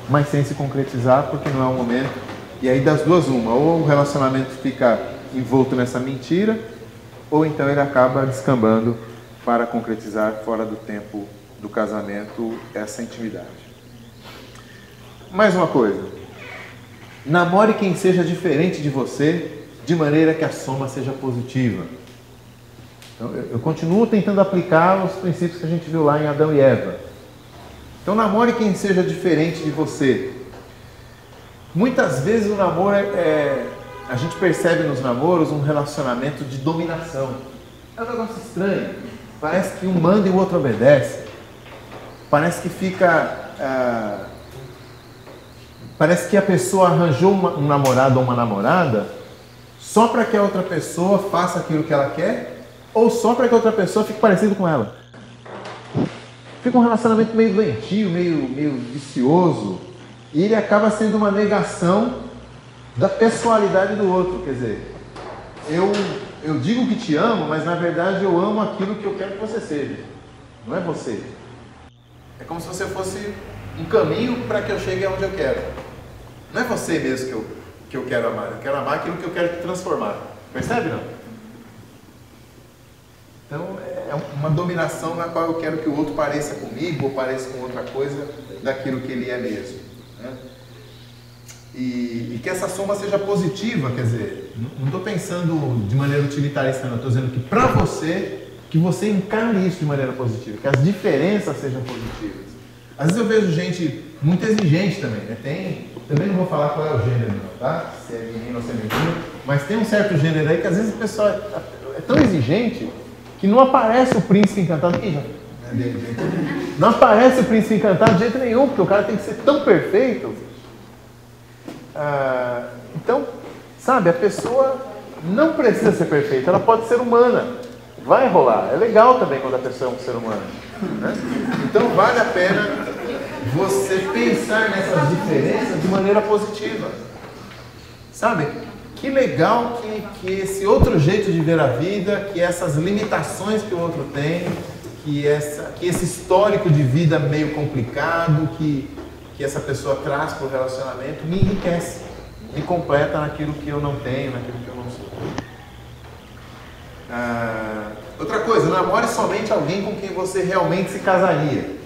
mas sem se concretizar, porque não é o momento. E aí das duas uma, ou o relacionamento fica envolto nessa mentira, ou então ele acaba descambando para concretizar fora do tempo do casamento essa intimidade. Mais uma coisa, namore quem seja diferente de você, de maneira que a soma seja positiva. Então, eu continuo tentando aplicar os princípios que a gente viu lá em Adão e Eva. Então namore quem seja diferente de você. Muitas vezes o namoro a gente percebe nos namoros um relacionamento de dominação. É um negócio estranho. Parece que um manda e o outro obedece. Parece que fica... Parece que a pessoa arranjou um namorado ou uma namorada só para que a outra pessoa faça aquilo que ela quer ou só para que a outra pessoa fique parecida com ela. Fica um relacionamento meio doentio, meio vicioso, e ele acaba sendo uma negação da pessoalidade do outro. Quer dizer, eu digo que te amo, mas na verdade eu amo aquilo que eu quero que você seja. Não é você. É como se você fosse um caminho para que eu chegue aonde eu quero. Não é você mesmo que eu quero amar. Eu quero amar aquilo que eu quero te transformar. Percebe, não? Então, é uma dominação na qual eu quero que o outro pareça comigo ou pareça com outra coisa daquilo que ele é mesmo. Né? E que essa soma seja positiva, quer dizer, não estou pensando de maneira utilitarista, não. Estou dizendo que para você, que você encarne isso de maneira positiva, que as diferenças sejam positivas. Às vezes eu vejo gente muito exigente também, né? Também não vou falar qual é o gênero, não, tá? Se é menino ou se é menino, mas tem um certo gênero aí que às vezes o pessoal é tão exigente que não aparece o príncipe encantado. Não aparece o príncipe encantado de jeito nenhum, porque o cara tem que ser tão perfeito. Então, sabe, a pessoa não precisa ser perfeita, ela pode ser humana. Vai rolar. É legal também quando a pessoa é um ser humano. Né? Então vale a pena você pensar nessas diferenças de maneira positiva. Sabe? Que legal que esse outro jeito de ver a vida, que essas limitações que o outro tem, que esse histórico de vida meio complicado que essa pessoa traz para o relacionamento me enriquece, me completa naquilo que eu não tenho, naquilo que eu não sou. Outra coisa, namore somente alguém com quem você realmente se casaria.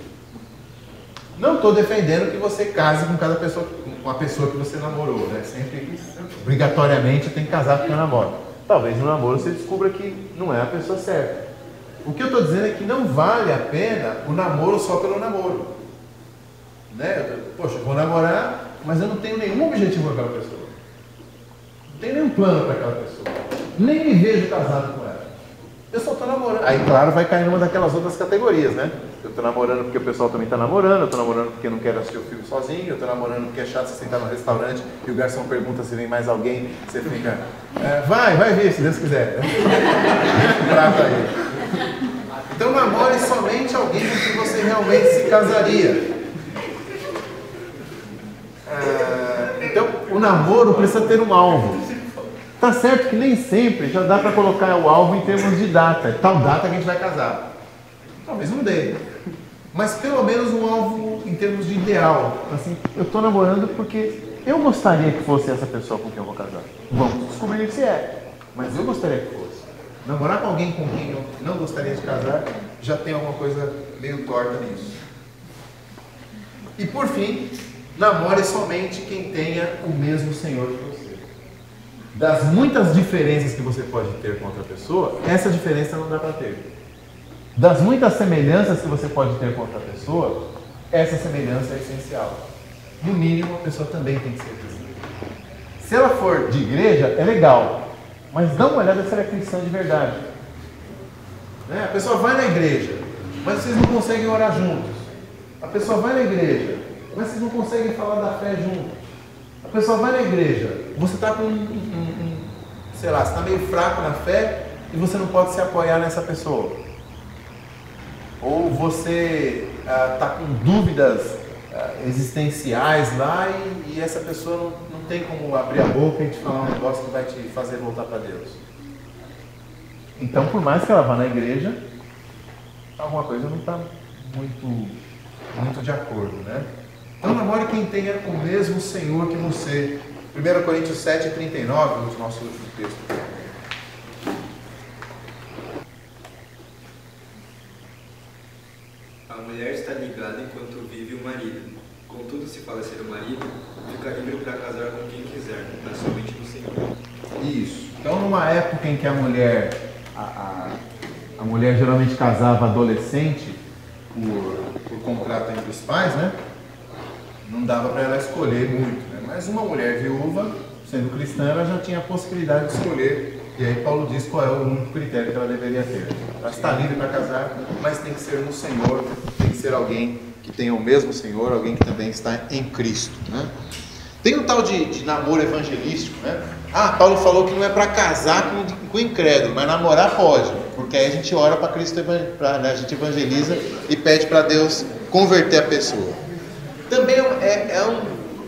Não estou defendendo que você case com a pessoa que você namorou, né? Sempre, obrigatoriamente, tem que casar com quem namora. Talvez no namoro você descubra que não é a pessoa certa. O que eu estou dizendo é que não vale a pena o namoro só pelo namoro. Né? Poxa, eu vou namorar, mas eu não tenho nenhum objetivo com aquela pessoa. Não tenho nenhum plano para aquela pessoa. Nem me vejo casado com ela. Eu só estou namorando. Aí, claro, vai cair numa daquelas outras categorias, né? Eu estou namorando porque o pessoal também está namorando, eu estou namorando porque eu não quero assistir o filme sozinho, eu estou namorando porque é chato você sentar no restaurante e o garçom pergunta se vem mais alguém, você fica, vai vir, se Deus quiser. Trata aí. Então namore somente alguém com quem você realmente se casaria. Então o namoro precisa ter um alvo. Tá certo que nem sempre já dá para colocar o alvo em termos de data. Tal data que a gente vai casar. Talvez não dê. Mas pelo menos um alvo em termos de ideal. Assim, eu estou namorando porque eu gostaria que fosse essa pessoa com quem eu vou casar. Vamos descobrir se é. Mas eu gostaria que fosse. Namorar com alguém com quem eu não gostaria de casar já tem alguma coisa meio torta nisso. E por fim, namore somente quem tenha o mesmo Senhor que você. Das muitas diferenças que você pode ter com outra pessoa, essa diferença não dá para ter. Das muitas semelhanças que você pode ter com outra pessoa, essa semelhança é essencial. No mínimo, a pessoa também tem que ser cristã. Se ela for de igreja, é legal. Mas dá uma olhada se ela é cristã de verdade. A pessoa vai na igreja, mas vocês não conseguem orar juntos. A pessoa vai na igreja, mas vocês não conseguem falar da fé juntos. A pessoa vai na igreja, você está com sei lá, você está meio fraco na fé e você não pode se apoiar nessa pessoa. Ou você está com dúvidas existenciais lá e essa pessoa não tem como abrir a boca e te falar um negócio que vai te fazer voltar para Deus. Então, por mais que ela vá na igreja, alguma coisa não está muito de acordo, né? Então, namore quem tenha o mesmo Senhor que você. 1 Coríntios 7:39, o nosso último texto.
A mulher está ligada enquanto vive o marido. Contudo, se falecer o marido, fica livre para casar com quem quiser, mas somente no Senhor.
Isso. Então, numa época em que a mulher geralmente casava adolescente por contrato entre os pais, né? Não dava para ela escolher muito, né? Mas uma mulher viúva, sendo cristã, ela já tinha a possibilidade de escolher. E aí Paulo diz qual é o único critério que ela deveria ter. Ela está livre para casar, mas tem que ser no Senhor, tem que ser alguém que tenha o mesmo Senhor, alguém que também está em Cristo, né? Tem um tal de namoro evangelístico, né? Paulo falou que não é para casar com incrédulo, mas namorar pode, porque aí a gente ora para Cristo, a gente evangeliza e pede para Deus converter a pessoa. Também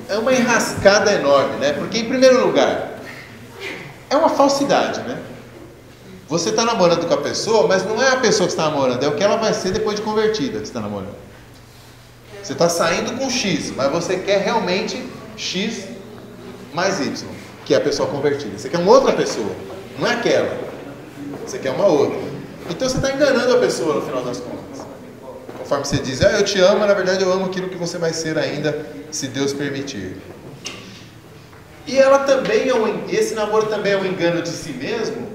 é uma enrascada enorme, né? Porque, em primeiro lugar, é uma falsidade, né? Você está namorando com a pessoa, mas não é a pessoa que está namorando, é o que ela vai ser depois de convertida que você está namorando. Você está saindo com X, mas você quer realmente X mais Y, que é a pessoa convertida. Você quer uma outra pessoa, não é aquela. Você quer uma outra. Então você está enganando a pessoa no final das contas. Conforme você diz, eu te amo, na verdade eu amo aquilo que você vai ser ainda, se Deus permitir. E ela também esse namoro também é um engano de si mesmo,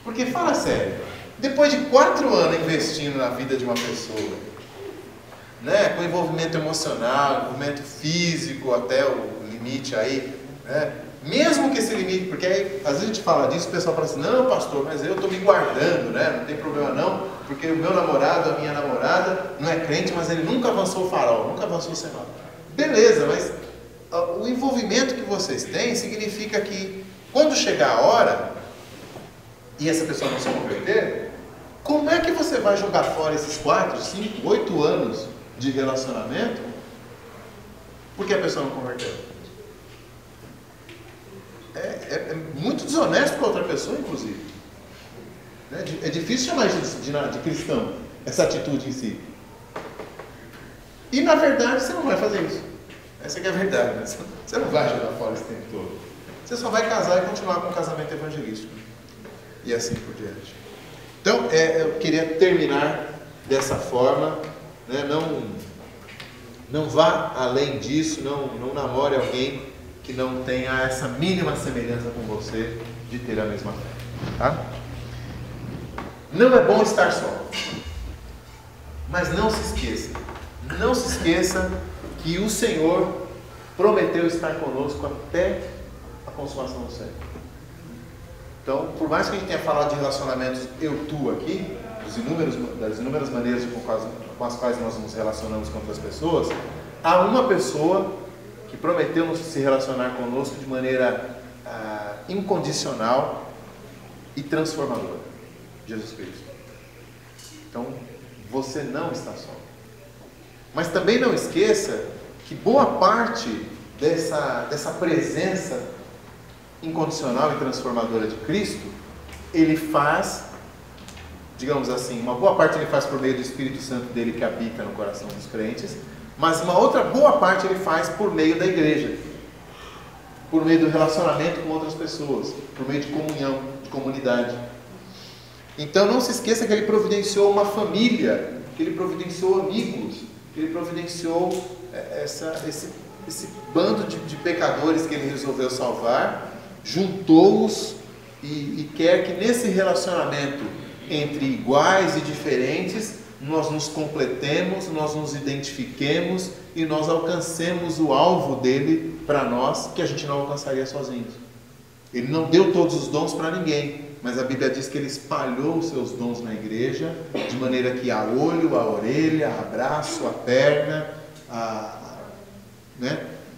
porque fala sério, depois de 4 anos investindo na vida de uma pessoa, né, com envolvimento emocional, envolvimento físico até o limite aí, né, mesmo que esse limite, porque aí, às vezes a gente fala disso, o pessoal fala assim, não pastor, mas eu estou me guardando, né, não tem problema não, porque o meu namorado, a minha namorada, não é crente, mas ele nunca avançou o farol, nunca avançou o sinal. Beleza, mas o envolvimento que vocês têm significa que quando chegar a hora e essa pessoa não se converter, como é que você vai jogar fora esses 4, 5, 8 anos de relacionamento porque a pessoa não converteu? É muito desonesto com a outra pessoa, inclusive. É difícil chamar isso de cristão, essa atitude em si. E na verdade você não vai fazer isso. Essa que é a verdade, né? Você não vai jogar fora esse tempo todo. Você só vai casar e continuar com um casamento evangelístico. E assim por diante. Então, eu queria terminar dessa forma, né? Não vá além disso, não namore alguém que não tenha essa mínima semelhança com você de ter a mesma fé. Tá? Não é bom estar só. Mas não se esqueça que o Senhor prometeu estar conosco até a consumação do século. Então, por mais que a gente tenha falado de relacionamentos eu-tu aqui, das inúmeras maneiras com as quais nós nos relacionamos com outras pessoas, há uma pessoa que prometeu se relacionar conosco de maneira incondicional e transformadora: Jesus Cristo. Então, você não está só. Mas também não esqueça que boa parte dessa presença incondicional e transformadora de Cristo, Ele faz, digamos assim, uma boa parte Ele faz por meio do Espírito Santo dele que habita no coração dos crentes, mas uma outra boa parte Ele faz por meio da igreja, por meio do relacionamento com outras pessoas, por meio de comunhão, de comunidade. Então não se esqueça que Ele providenciou uma família, que Ele providenciou amigos, que Ele providenciou esse bando de pecadores que Ele resolveu salvar, juntou-os e quer que nesse relacionamento entre iguais e diferentes nós nos completemos, nós nos identifiquemos e nós alcancemos o alvo dele para nós, que a gente não alcançaria sozinhos. Ele não deu todos os dons para ninguém, mas a Bíblia diz que Ele espalhou os seus dons na igreja, de maneira que há olho, a orelha, a braço, a perna,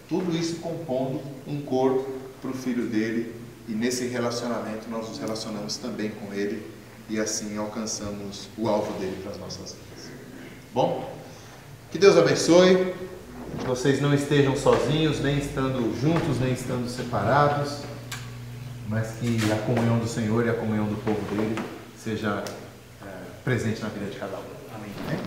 tudo isso compondo um corpo para o Filho dele, e nesse relacionamento nós nos relacionamos também com Ele, e assim alcançamos o alvo dele para as nossas vidas. Bom, que Deus abençoe, que vocês não estejam sozinhos, nem estando juntos, nem estando separados, mas que a comunhão do Senhor e a comunhão do povo dele seja presente na vida de cada um. Amém.